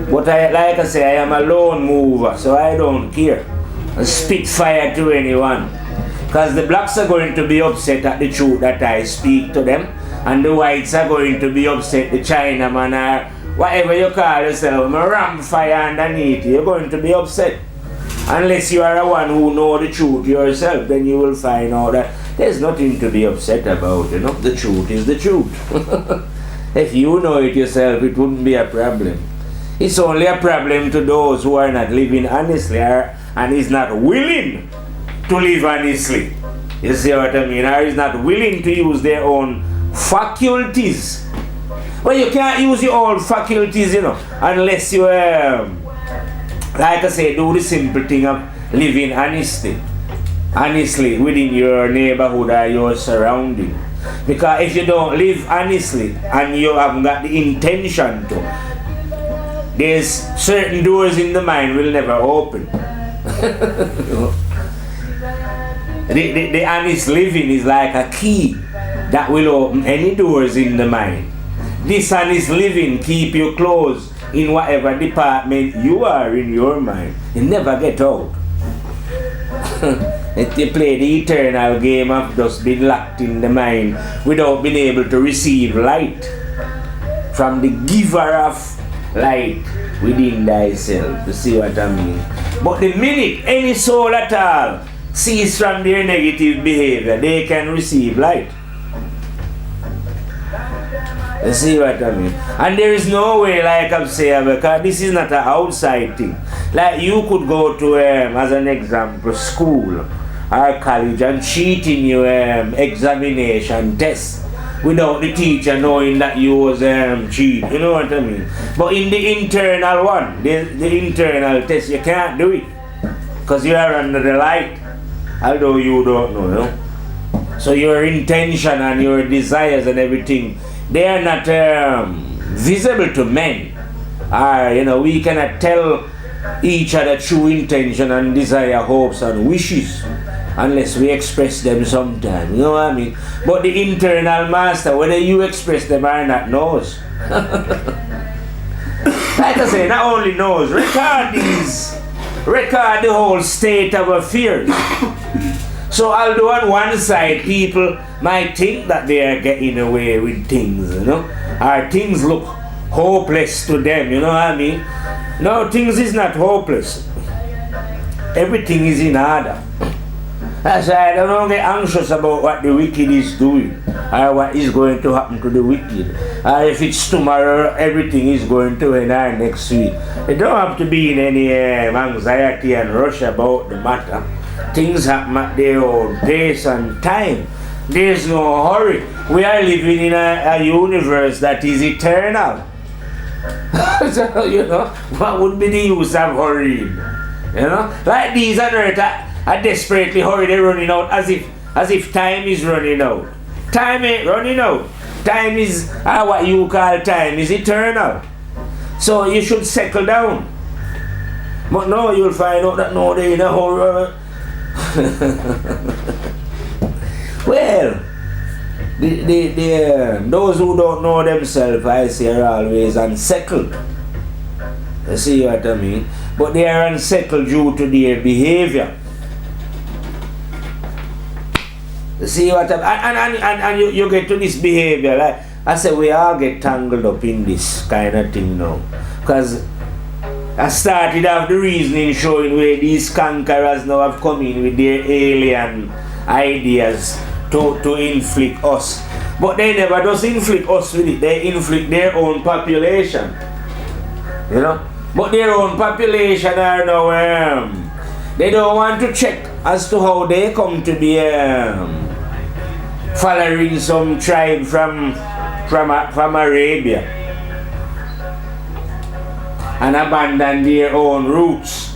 But like I say, I am a lone mover, so I don't care. I spit fire to anyone. Because the blacks are going to be upset at the truth that I speak to them, and the whites are going to be upset, the Chinaman or whatever you call yourself, a ram fire underneath, you're going to be upset. Unless you are the one who know the truth yourself, then you will find out that there's nothing to be upset about, you know. The truth is the truth. If you know it yourself, it wouldn't be a problem. It's only a problem to those who are not living honestly and is not willing to live honestly. You see what I mean? Or is not willing to use their own faculties. Well, you can't use your own faculties, you know, unless you, like I say, do the simple thing of living honestly within your neighborhood or your surrounding. Because if you don't live honestly and you haven't got the intention to, there's certain doors in the mind will never open. The honest living is like a key that will open any doors in the mind. Dishonest living keep you closed in whatever department you are in your mind. You never get out. They play the eternal game of just being locked in the mind without being able to receive light from the giver of light within thyself. You see what I mean? But the minute any soul at all cease from their negative behavior, they can receive light. You see what I mean? And there is no way, like I'm saying, because this is not an outside thing. Like you could go to, as an example, school or college and cheat in your examination test without the teacher knowing that you was cheat. You know what I mean? But in the internal one, the internal test, you can't do it because you are under the light, although you don't know, you know? So your intention and your desires and everything, they are not visible to men. You know, we cannot tell each other true intention and desire, hopes and wishes unless we express them sometime. You know what I mean? But the internal master, whether you express them or not, knows. Like I say, not only knows, record the whole state of affairs. So although on one side people might think that they are getting away with things, you know, or things look hopeless to them, you know what I mean? No, things is not hopeless. Everything is in order. That's why I don't get anxious about what the wicked is doing or what is going to happen to the wicked. Or if it's tomorrow, everything is going to end or next week. You don't have to be in any anxiety and rush about the matter. Things happen at their own pace and time. There's no hurry. We are living in a universe that is eternal. So, you know, what would be the use of hurrying? You know, like these on earth are desperately hurried, they're running out as if time is running out. Time ain't running out. Time is, what you call time, is eternal. So you should settle down. But no, you'll find out that no, they're in a hurry. Well, those who don't know themselves, I say, are always unsettled. You see what I mean? But they are unsettled due to their behavior. See what and you get to this behavior. Like I said, we all get tangled up in this kind of thing now. Because I started off the reasoning showing where these conquerors now have come in with their alien ideas to inflict us. But they never just inflict us with it, they inflict their own population. You know? But their own population are now, they don't want to check as to how they come to be following some tribe from Arabia and abandon their own roots.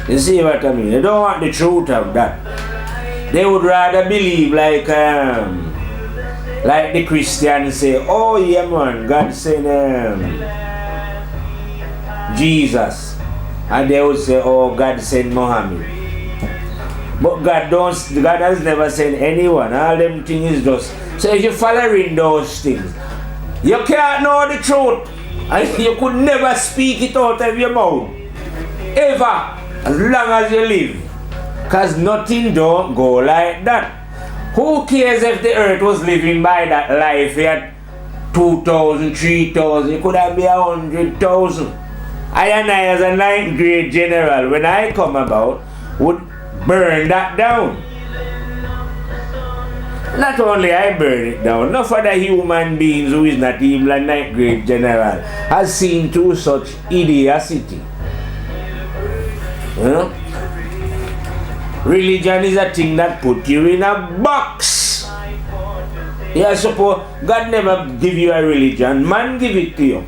You see what I mean? They don't want the truth of that. They would rather believe like the Christians say, oh yeah man, God sent Jesus. And they would say, oh, God sent Muhammad. But God has never sent anyone. All them things is just. So if you're following those things, you can't know the truth. And you could never speak it out of your mouth. Ever. As long as you live. Because nothing don't go like that. Who cares if the earth was living by that life at 2,000, 3,000, it could have been 100,000. I and I as a 9th grade general, when I come about, would burn that down. Not only I burn it down, no other human beings who is not even a 9th grade general has seen through such idiocy. You know? Religion is a thing that put you in a box. Yeah, suppose God never give you a religion, man give it to you.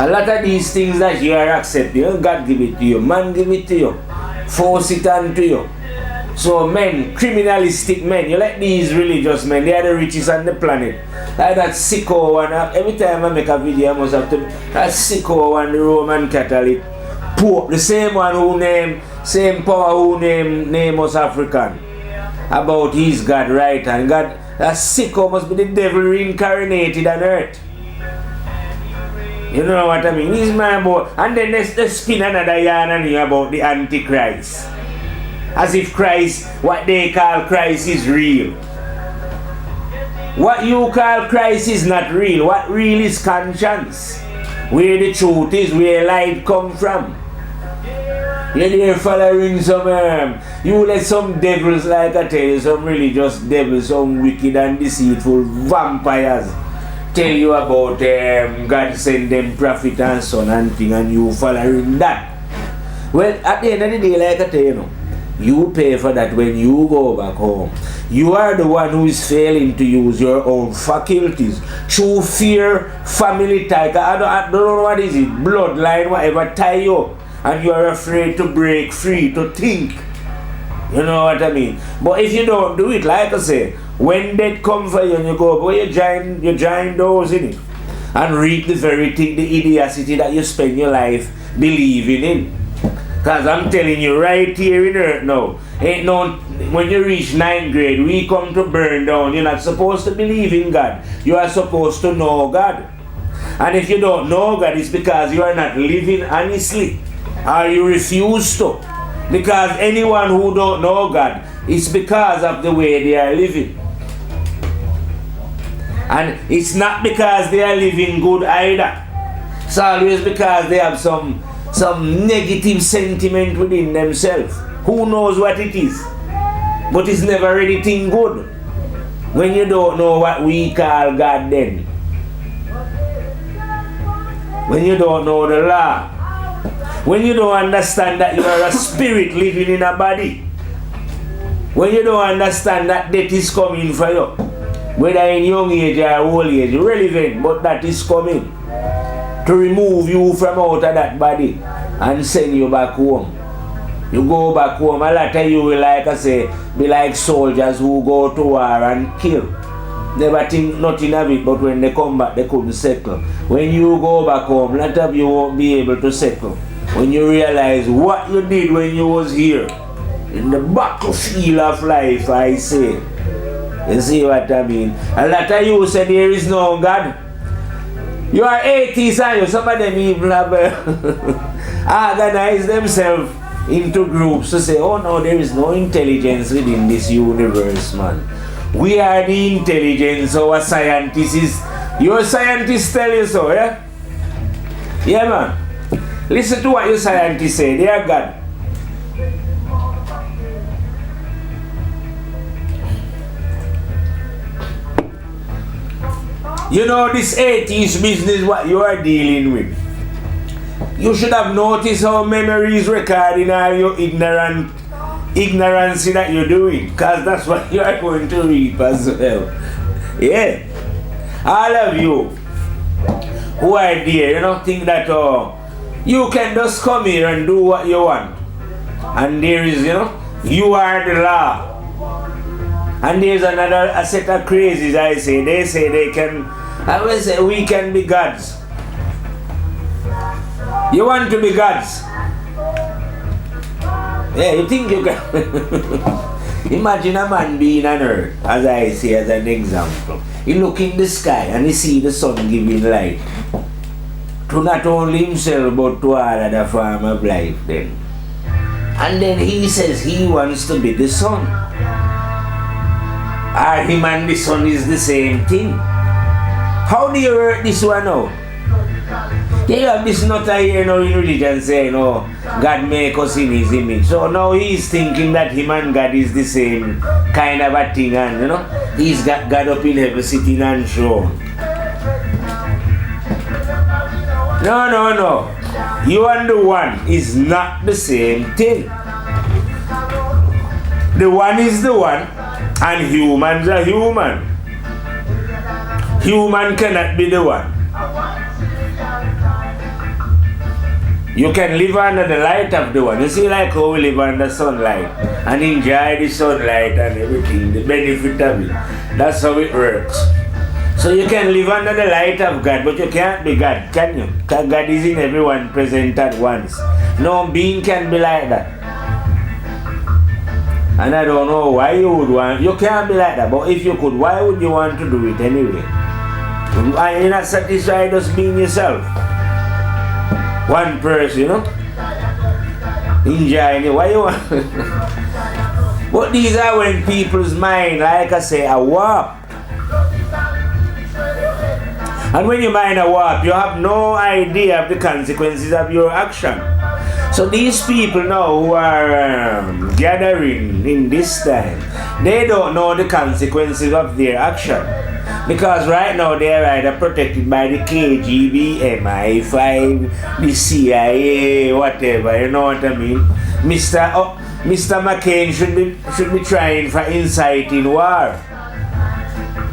A lot of these things that you are accepting, God give it to you, man give it to you, force it onto you. So men, criminalistic men, you like these religious men, they are the richest on the planet. Like that sicko one, every time I make a video I must have to, that sicko one, the Roman Catholic Pope, the same one who name, same power who name us African, about his God right hand. God, that sicko must be the devil reincarnated on earth. You know what I mean? He's my boy. And then they spin another yarn on you about the Antichrist. As if Christ, what they call Christ is real. What you call Christ is not real. What real is conscience. Where the truth is, where light come from. You're there following some, you let some devils, like I tell you, some religious devils, some wicked and deceitful vampires tell you about God send them prophet and son and thing, and you following that. Well, at the end of the day, like I tell you, you pay for that when you go back home. You are the one who is failing to use your own faculties through fear, family tie. I don't know what is it, bloodline, whatever, tie you up, and you are afraid to break free, to think. You know what I mean? But if you don't do it, like I say, when death come for you and you go, boy, you join those in it and reap the very thing, the idiocy that you spend your life believing in. Because I'm telling you right here in earth now, ain't no, when you reach 9th grade, we come to burn down. You're not supposed to believe in God. You are supposed to know God. And if you don't know God, it's because you are not living honestly, or you refuse to. Because anyone who don't know God, it's because of the way they are living. And it's not because they are living good either. It's always because they have some negative sentiment within themselves. Who knows what it is? But it's never anything good. When you don't know what we call God then. When you don't know the law. When you don't understand that you are a spirit living in a body. When you don't understand that death is coming for you. Whether in young age or old age, irrelevant, but that is coming. To remove you from out of that body and send you back home. You go back home, a lot of you will, like I say, be like soldiers who go to war and kill. Never think nothing of it, but when they come back, they couldn't settle. When you go back home, a lot of you won't be able to settle. When you realize what you did when you was here, in the battlefield of life, I say. You see what I mean? A lot of you say there is no God. You are atheists, and some of them even have organized themselves into groups to say, oh no, there is no intelligence within this universe, man. We are the intelligence, our scientists is. Your scientists tell you so, yeah? Yeah, man. Listen to what your scientists say. They are God. You know this atheist business what you are dealing with. You should have noticed how memory is recording all your ignorance that you're doing. Because that's what you are going to reap as well. Yeah. All of you who are there, you know, think that you can just come here and do what you want. And there is, you know, you are the law. And there's a set of crazies, I say. They say they can, I will say we can be gods. You want to be gods? Yeah, you think you can? Imagine a man being on earth, as I say as an example. He look in the sky and he see the sun giving light to not only himself but to all other form of life then. And then he says he wants to be the sun. Or him and the sun is the same thing. How do you work this one out? You have this nut here now in religion saying, oh, God make us in his image. So now he's thinking that him and God is the same kind of a thing, and you know, he's got God up in heaven sitting and throne. No. You and the one is not the same thing. The one is the one, and humans are human. Human cannot be the one. You can live under the light of the one. You see like how we live under sunlight and enjoy the sunlight and everything, the benefit of it. That's how it works. So you can live under the light of God, but you can't be God, can you? Because God is in everyone present at once. No being can be like that. And I don't know why you would want, you can't be like that, but if you could, why would you want to do it anyway? Are you not satisfied just being yourself? One person, you know? Enjoying it. Why you want? But these are when people's mind, like I say, are warped. And when your mind are warped, you have no idea of the consequences of your action. So these people now who are gathering in this time, they don't know the consequences of their action. Because right now they are either protected by the KGB, MI5, the CIA, whatever, you know what I mean? Mr. McCain should be trying for inciting war.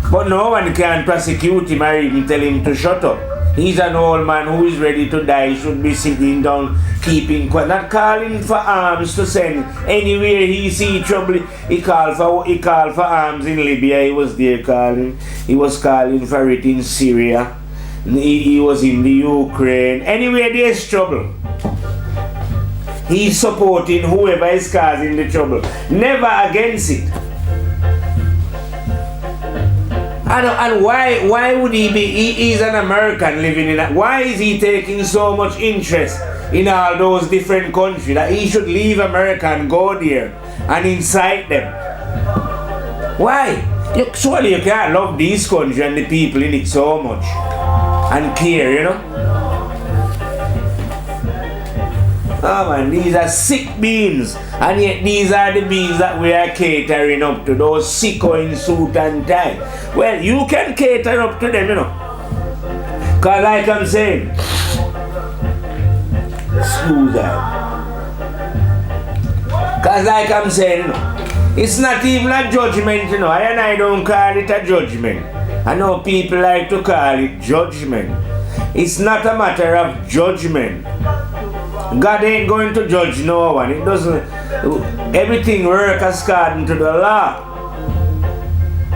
But no one can prosecute him or even tell him to shut up. He's an old man who is ready to die. He should be sitting down, keeping quiet, not calling for arms to send anywhere he see trouble. He called for arms in Libya. He was there calling. He was calling for it in Syria. He was in the Ukraine. Anywhere there's trouble, he's supporting whoever is causing the trouble. Never against it. And why would he be? He's an American living in that. Why is he taking so much interest in all those different countries that he should leave America and go there and incite them? Why? Surely you can't love this country and the people in it so much and care, you know? Oh man, these are sick beings, and yet these are the beings that we are catering up to, those sicko in suit and tie. Well, you can cater up to them, you know. Because like I'm saying, excuse that. Because like I'm saying, you know, it's not even a judgment, you know. I don't call it a judgment. I know people like to call it judgment. It's not a matter of judgment. God ain't going to judge no one. It doesn't. Everything works according to the law.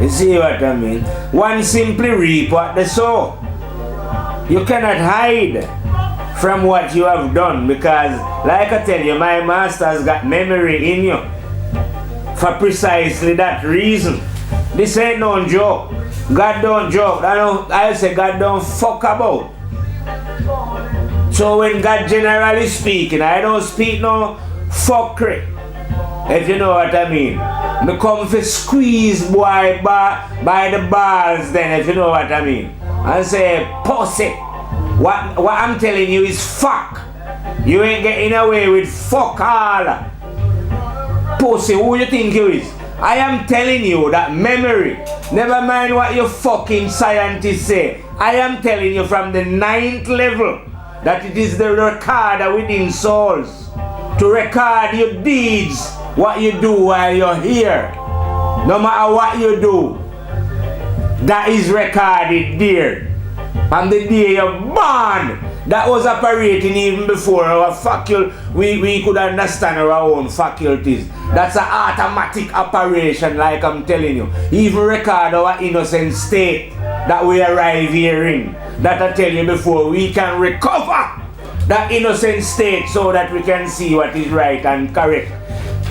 You see what I mean? One simply reap what they sow. You cannot hide from what you have done, because, like I tell you, my master has got memory in you for precisely that reason. This ain't no joke. God don't joke. I say God don't fuck about. So when God generally speaking, I don't speak no fuckery. If you know what I mean. Me come for squeeze boy by the balls then, if you know what I mean. And say, pussy. What I'm telling you is fuck. You ain't getting away with fuck all. Pussy, who you think you is? I am telling you that memory, never mind what your fucking scientists say, I am telling you from the 9th level that it is the recorder within souls to record your deeds, what you do while you're here. No matter what you do, that is recorded there. On the day you're born, that was operating even before our faculty, we could understand our own faculties. That's an automatic operation, like I'm telling you. Even record our innocent state that we arrive here in. That I tell you before, we can recover that innocent state so that we can see what is right and correct.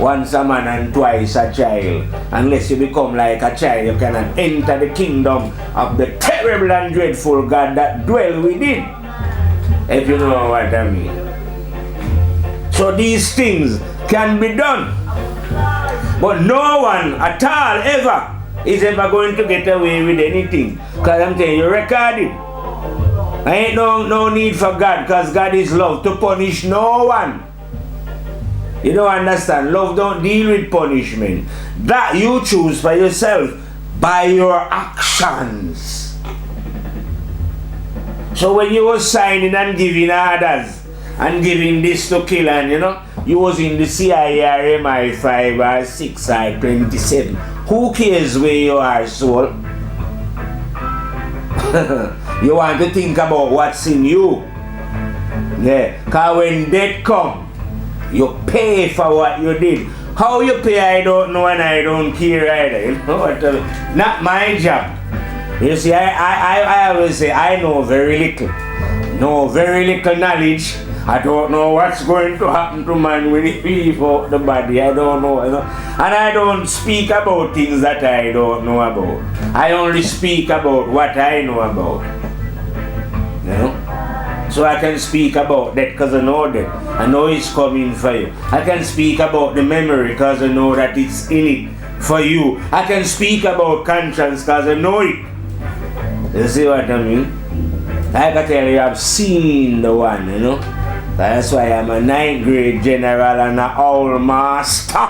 Once a man and twice a child. Unless you become like a child, you cannot enter the kingdom of the terrible and dreadful God that dwell within. If you know what I mean. So these things can be done. But no one at all ever is ever going to get away with anything. Because I'm telling you, record it. I ain't no need for God, because God is love to punish no one. You don't understand. Love don't deal with punishment. That you choose for yourself by your actions. So when you were signing and giving orders and giving this to kill, and you know, you was in the CIA or MI5 or 6 or 27. Who cares where you are, soul? You want to think about what's in you. Yeah. Because when death comes, you pay for what you did. How you pay, I don't know, and I don't care either. You know what I mean? Not my job. You see, I always say I know very little. Know very little knowledge. I don't know what's going to happen to man when he leave out the body. I don't know, you know. And I don't speak about things that I don't know about. I only speak about what I know about. You know? So I can speak about that because I know that. I know it's coming for you. I can speak about the memory because I know that it's in it for you. I can speak about conscience because I know it. You see what I mean? Like I tell you, I've seen the one, you know. That's why I'm a 9th grade general and an owl master.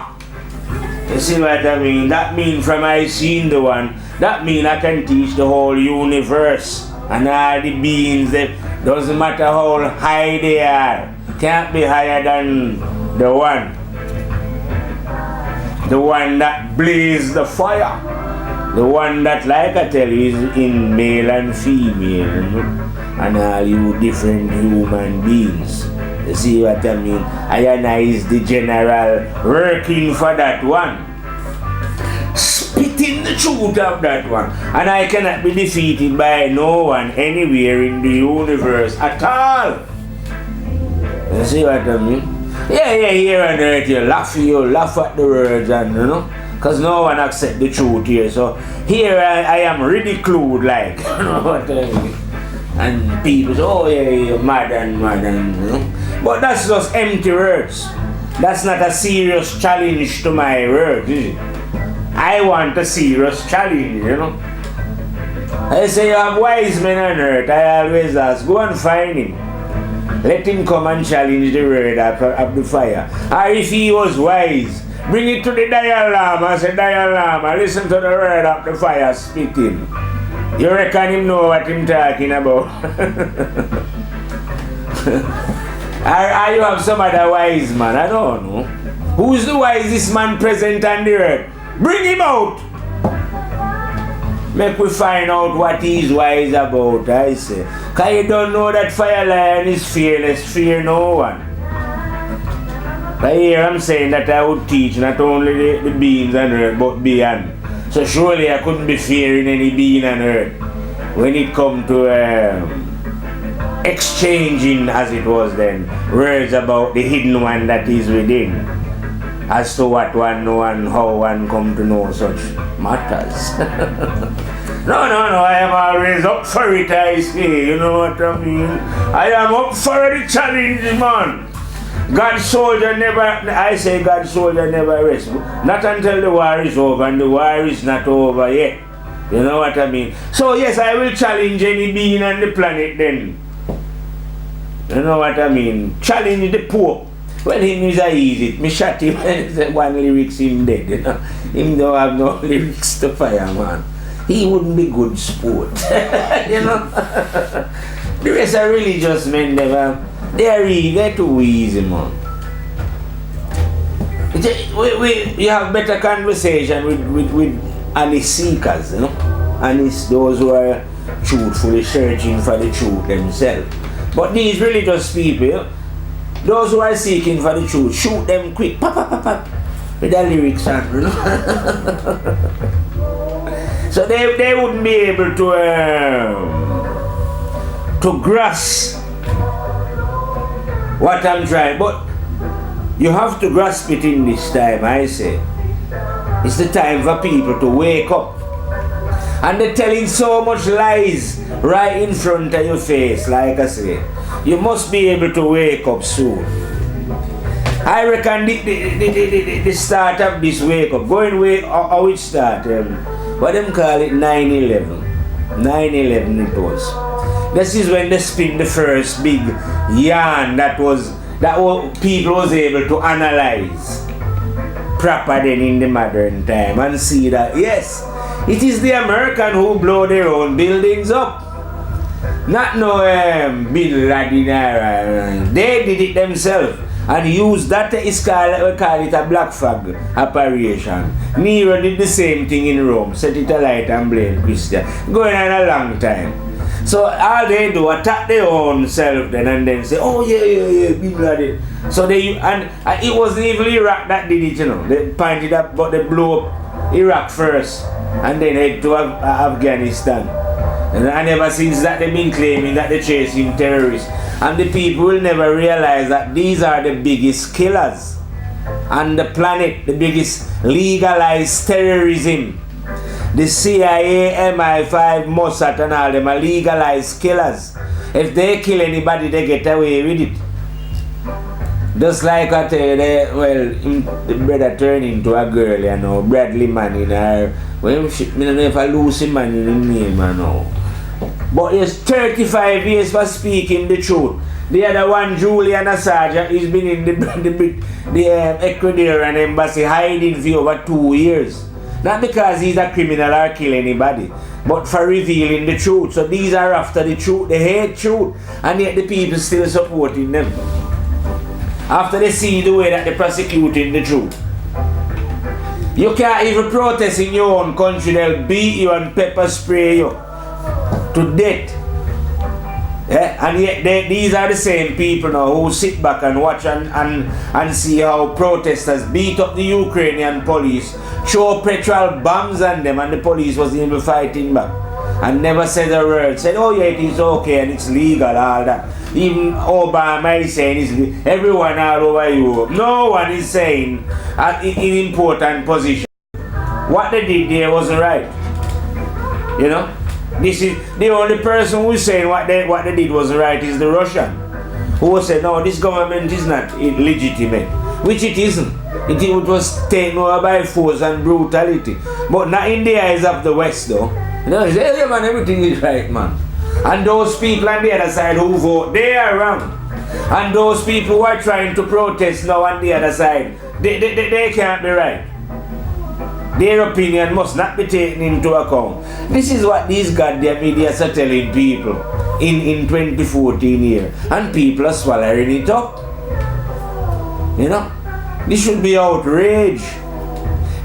You see what I mean? That means from I seen the one, that means I can teach the whole universe and all the beings. That doesn't matter how high they are, can't be higher than the one. The one that blazed the fire. The one that, like I tell you, is in male and female, you know? And all you different human beings. You see what I mean? I is the general working for that one. Spitting the truth of that one. And I cannot be defeated by no one anywhere in the universe at all. You see what I mean? Yeah, here on earth you laugh at the words and you know. Because no one accepts the truth here. So here I am ridiculed like, you know what I mean? And people say, oh yeah, you're mad and you know. But that's just empty words. That's not a serious challenge to my words, is it? I want a serious challenge, you know. I say you have wise men on earth, I always ask, go and find him. Let him come and challenge the word of the fire. Or if he was wise, bring it to the Dalai Lama. Say, Dalai Lama, listen to the word of the fire spitting. You reckon him know what him talking about? Or you have some other wise man? I don't know. Who's the wisest man present on the earth? Bring him out! Make we find out what he's wise about, I say. Cause you don't know that Fire Lion is fearless, fear no one. But here I'm saying that I would teach not only the beings on earth, but beyond. So surely I couldn't be fearing any being on earth when it come to exchanging, as it was then, words about the hidden one that is within, as to what one know and how one come to know such matters. No, I am always up for it, I say, you know what I mean? I am up for the challenge, man. God's soldier never, I say God's soldier never rests. Not until the war is over, and the war is not over yet. You know what I mean? So yes, I will challenge any being on the planet then. You know what I mean? Challenge the Pope. Well, him is a easy. Me shot him and one lyrics him dead, you know. Him don't have no lyrics to fire, man. He wouldn't be good sport. You know? The rest are religious men, they're too easy, man. You have better conversation with honest seekers, you know? Honest, those who are truthfully searching for the truth themselves. But these religious people, those who are seeking for the truth, shoot them quick, pop, pop, pop, pop, with the lyrics on, you know? So they wouldn't be able to grasp what I'm trying. But you have to grasp it in this time, I say. It's the time for people to wake up. And they're telling so much lies right in front of your face, like I say. You must be able to wake up soon. I reckon the start of this wake up, going way, how it started, what them call it, 9/11. 9/11 it was. This is when they spin the first big yarn that people was able to analyze proper then in the modern time and see that yes, it is the American who blow their own buildings up. Not no Bin Laden. They did it themselves and used that is called, we call it a black flag operation. Nero did the same thing in Rome, set it alight and blame Christian. Going on a long time. So all they do, attack their own self then and then say, oh yeah, Bin Laden. So they, and it wasn't even Iraq that did it, you know. They pointed up, but they blew up Iraq first and then head to Afghanistan. And ever since that they've been claiming that they're chasing terrorists. And the people will never realize that these are the biggest killers on the planet, the biggest legalized terrorism. The CIA, MI5, Mossad and all them are legalized killers. If they kill anybody, they get away with it. Just like I tell you, the brother turned into a girl, you know, Bradley Manning, or, well, I don't know if I lose him man in the name, you know. But it's 35 years for speaking the truth. The other one, Julian Assange, he's been in the Ecuadorian embassy hiding for over 2 years. Not because he's a criminal or kill anybody, but for revealing the truth. So these are after the truth, they hate truth, and yet the people still supporting them. After they see the way that they're prosecuting the truth. You can't even protest in your own country, they'll beat you and pepper spray you to death. And yet these are the same people now who sit back and watch and see how protesters beat up the Ukrainian police, throw petrol bombs on them, and the police wasn't even fighting back. And never said a word. Said, oh yeah, it is okay and it's legal, all that. Even Obama is saying it's everyone all over Europe. No one is saying in important position. What they did there wasn't right. You know? This is the only person who is saying what they did wasn't right is the Russian. Who said, no, this government is not legitimate. Which it isn't. It was taken over by force and brutality. But not in the eyes of the West though. You know, say, hey, man, everything is right, man. And those people on the other side who vote, they are wrong. And those people who are trying to protest now on the other side, they can't be right. Their opinion must not be taken into account. This is what these goddamn idiots are telling people in 2014 here. And people are swallowing it up. You know? This should be outrage.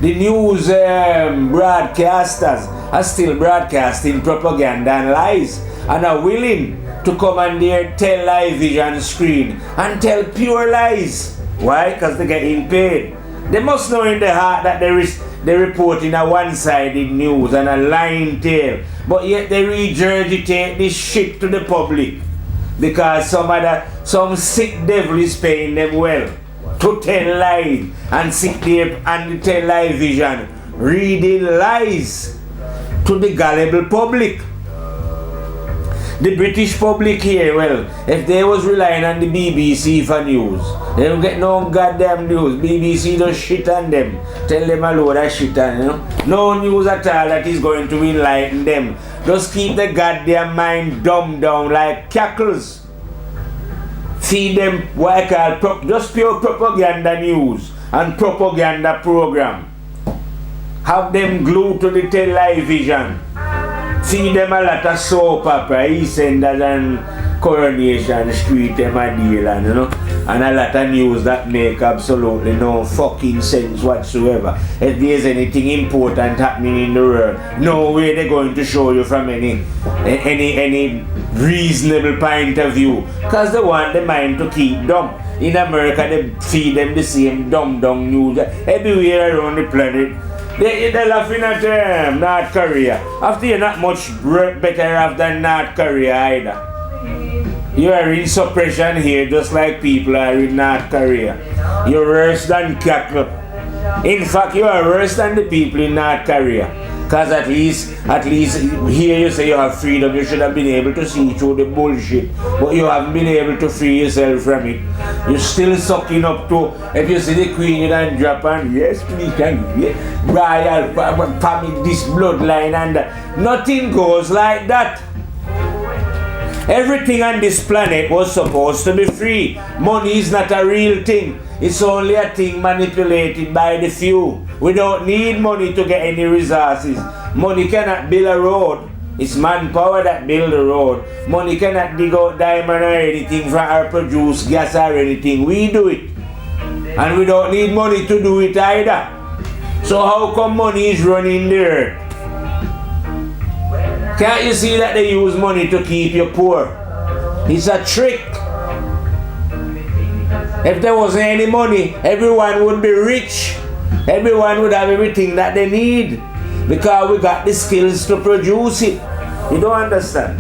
The news broadcasters are still broadcasting propaganda and lies and are willing to come on their television screen and tell pure lies. Why? Because they're getting paid. They must know in their heart that they're reporting a one-sided news and a lying tale, but yet they regurgitate this shit to the public because some sick devil is paying them well to tell lies and sit there on the television reading lies to the gullible public. The British public here, well, if they was relying on the BBC for news, they don't get no goddamn news. BBC just shit on them. Tell them a load of shit on, you know. No news at all that is going to enlighten them. Just keep the goddamn mind dumbed down like cackles. Feed them what I call just pure propaganda news and propaganda program. Have them glued to the television. Feed them a lot of soap opera, EastEnders and Coronation Street, them a deal, and you know, and a lot of news that make absolutely no fucking sense whatsoever. If there's anything important happening in the world, no way they're going to show you from any reasonable point of view, because they want the mind to keep dumb. In America, they feed them the same dumb news everywhere around the planet. They're laughing at North Korea. After you're not much better off than North Korea either. You are in suppression here just like people are in North Korea. You're worse than cattle. In fact, you are worse than the people in North Korea. Because at least here you say you have freedom, you should have been able to see through the bullshit. But you haven't been able to free yourself from it. You're still sucking up to, if you see the Queen in Japan, yes please, can you, royal family, this bloodline and that. Nothing goes like that. Everything on this planet was supposed to be free. Money is not a real thing. It's only a thing manipulated by the few. We don't need money to get any resources. Money cannot build a road. It's manpower that build the road. Money cannot dig out diamond or anything or produce gas or anything. We do it. And we don't need money to do it either. So how come money is running the earth? Can't you see that they use money to keep you poor? It's a trick. If there wasn't any money, everyone would be rich. Everyone would have everything that they need. Because we got the skills to produce it. You don't understand?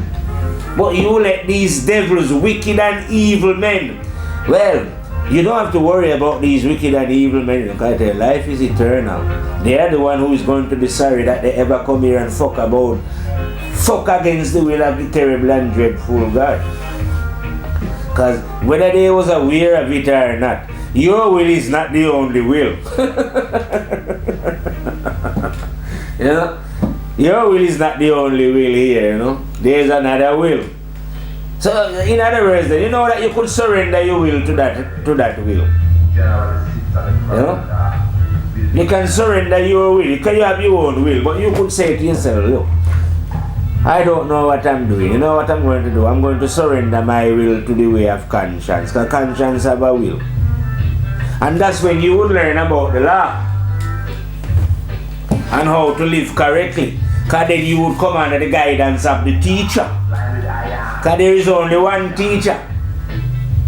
But you let these devils, wicked and evil men, well, you don't have to worry about these wicked and evil men because their life is eternal. They are the one who is going to be sorry that they ever come here and fuck against the will of the terrible and dreadful God. Because whether they was aware of it or not, your will is not the only will. You know? Your will is not the only will here, you know. There's another will. So in other words, you know that you could surrender your will to that will. You know? You can surrender your will, because you have your own will, but you could say to yourself, look, I don't know what I'm doing. You know what I'm going to do? I'm going to surrender my will to the way of conscience, because conscience have a will. And that's when you would learn about the law and how to live correctly, because then you would come under the guidance of the teacher, because there is only one teacher.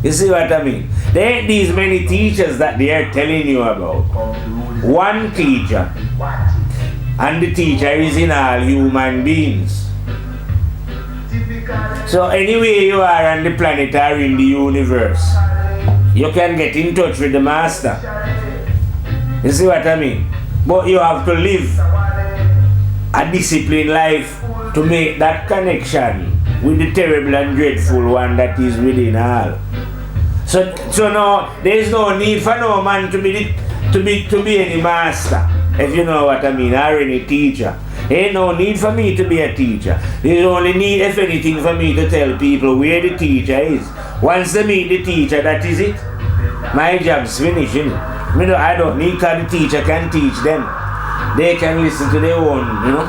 You see what I mean? There ain't these many teachers that they are telling you about. One teacher, and the teacher is in all human beings. So anywhere you are on the planet or in the universe, you can get in touch with the master. You see what I mean? But you have to live a disciplined life to make that connection with the terrible and dreadful one that is within all. So now there is no need for no man to be any master, if you know what I mean, or any teacher. There ain't no need for me to be a teacher. There's only need, if anything, for me to tell people where the teacher is. Once they meet the teacher, that is it. My job's finished, you know. I don't need, because the teacher can teach them. They can listen to their own, you know.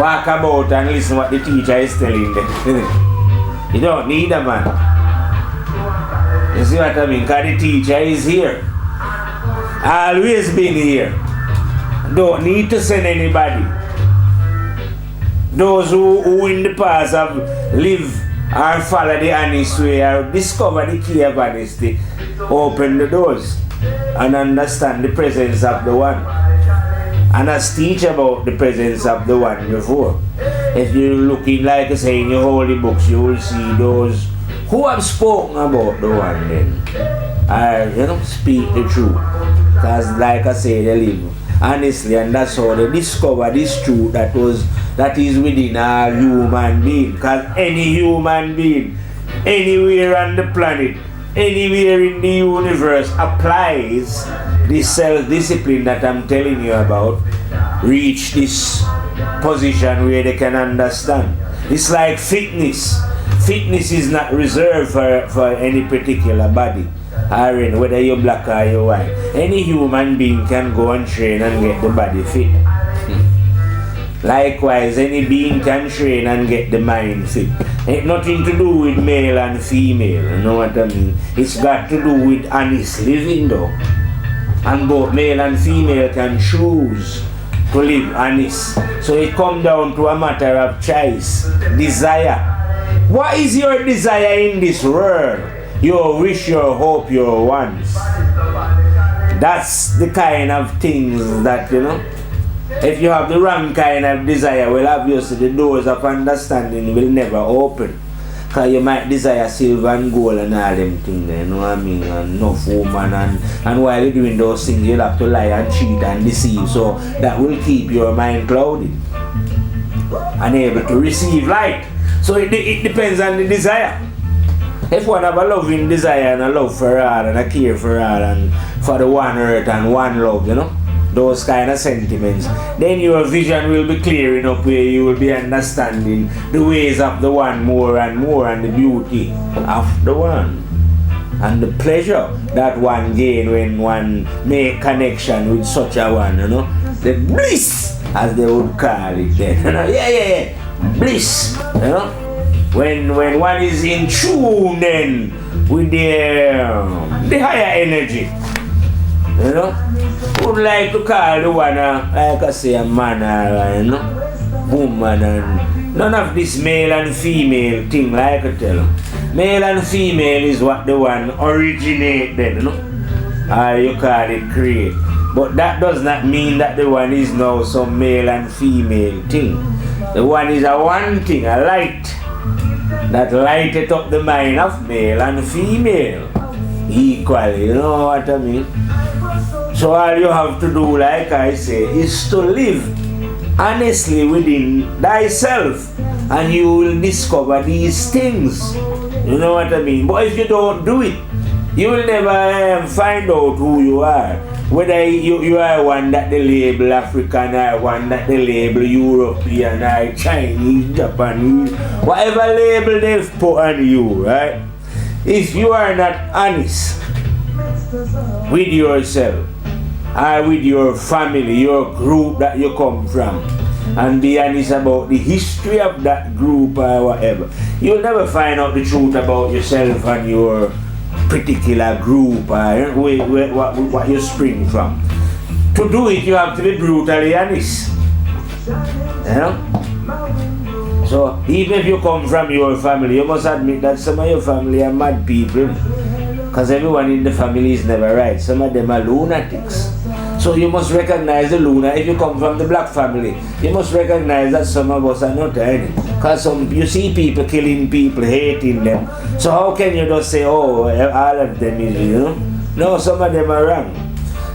Walk about and listen what the teacher is telling them. You don't need a man. You see what I mean? Because the teacher is here. Always been here. Don't need to send anybody. Those who in the past have lived or follow the honest way or discover the key of honesty, open the doors and understand the presence of the one. And us teach about the presence of the one before. If you're looking, like I say, in your holy books, you will see those who have spoken about the one then. Speak the truth. Because like I say, they live honestly, and that's how they discover this truth that was that is within all human being. Because any human being, anywhere on the planet, anywhere in the universe applies this self-discipline that I'm telling you about, reach this position where they can understand. It's like fitness. Fitness is not reserved for any particular body, or whether you're black or you're white. Any human being can go and train and get the body fit. Likewise, any being can train and get the mind fit. Ain't nothing to do with male and female, you know what I mean? It's got to do with honest living though. And both male and female can choose to live honest. So it comes down to a matter of choice, desire. What is your desire in this world? Your wish, your hope, your wants. That's the kind of things that, you know, if you have the wrong kind of desire, well, obviously the doors of understanding will never open. Because you might desire silver and gold and all them things, you know what I mean, and enough woman, and while you're doing those things, you'll have to lie and cheat and deceive. So that will keep your mind clouded, unable to receive light. So it depends on the desire. If one have a loving desire and a love for all and a care for all and for the one earth and one love, you know, those kind of sentiments, then your vision will be clearing up where you will be understanding the ways of the one more and more, and the beauty of the one and the pleasure that one gain when one make connection with such a one, you know, the bliss as they would call it then, you know, yeah, bliss, you know, when one is in tune then with the higher energy, you know. Would like to call the one, like I say, a man or, you know, woman, and none of this male and female thing, like I tell you. Male and female is what the one originate then, you know, or you call it create. But that does not mean that the one is now some male and female thing. The one is a one thing, a light, that lighted up the mind of male and female equally, you know what I mean? So all you have to do, like I say, is to live honestly within thyself, and you will discover these things. You know what I mean? But if you don't do it, you will never find out who you are. Whether you are one that they label African, or one that they label European, or Chinese, Japanese, whatever label they've put on you, right? If you are not honest with yourself, or with your family, your group that you come from, and be honest about the history of that group or whatever, you'll never find out the truth about yourself and your particular group or what you spring from. To do it, you have to be brutally honest. You know? So, even if you come from your family, you must admit that some of your family are mad people. Because everyone in the family is never right. Some of them are lunatics. So you must recognize the lunatic. If you come from the black family, you must recognize that some of us are not any. Because you see people killing people, hating them. So how can you just say, oh, all of them is, you know? No, some of them are wrong.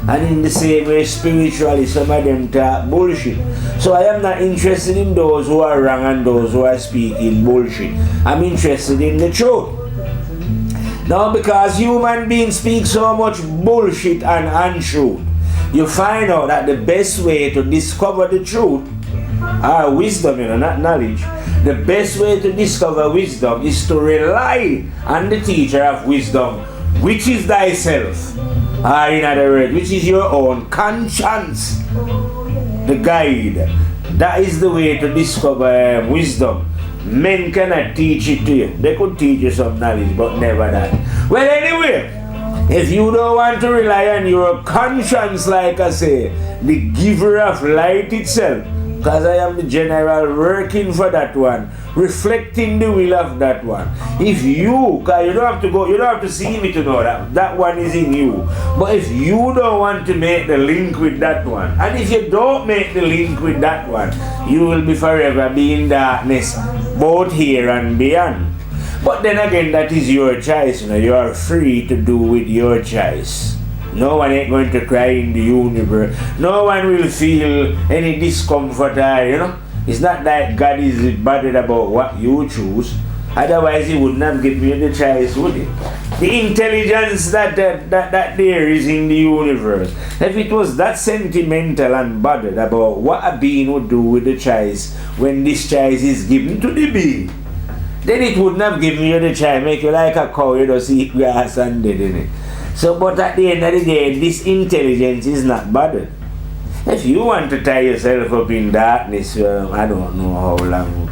And in the same way, spiritually, some of them talk bullshit. So I am not interested in those who are wrong and those who are speaking bullshit. I'm interested in the truth. Now, because human beings speak so much bullshit and untruth, you find out that the best way to discover the truth, or wisdom, you know, not knowledge, the best way to discover wisdom is to rely on the teacher of wisdom, which is thyself, or in other words, which is your own conscience, the guide. That is the way to discover wisdom. Men cannot teach it to you. They could teach you some knowledge, but never that. Well, anyway, if you don't want to rely on your conscience, like I say, the giver of light itself, because I am the general working for that one, reflecting the will of that one. If you, because you don't have to see me to know that one is in you. But if you don't want to make the link with that one, and if you don't make the link with that one, you will be forever be in darkness, both here and beyond. But then again, that is your choice, you know. You are free to do with your choice. No one ain't going to cry in the universe. No one will feel any discomfort, you know, It's not like God is bothered about what you choose. Otherwise, He wouldn't have given you the choice, would He? The intelligence that there is in the universe. If it was that sentimental and bothered about what a being would do with the choice when this choice is given to the being, then it wouldn't have given you the choice, make you like a cow, you just eat grass and dead in it. So, but at the end of the day, this intelligence is not bothered. If you want to tie yourself up in darkness, I don't know how long.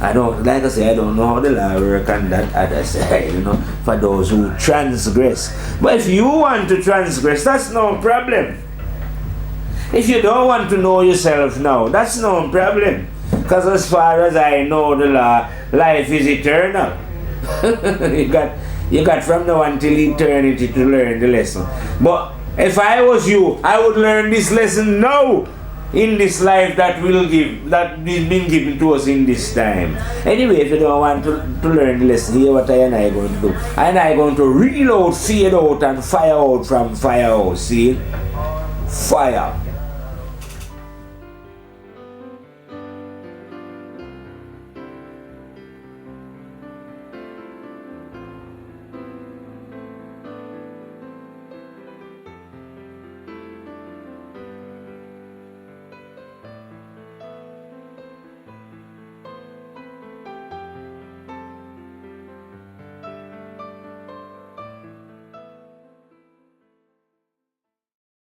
I don't know how the law work on that other side, for those who transgress. But if you want to transgress, that's no problem. If you don't want to know yourself now, that's no problem. Because as far as I know the law, life is eternal. you got from now until eternity to learn the lesson. But if I was you, I would learn this lesson now. In this life that is being given to us in this time. Anyway, if you don't want to learn the lesson, here what I and I going to do. I and I going to reload, fade out, and fire out from firehouse. See? Fire.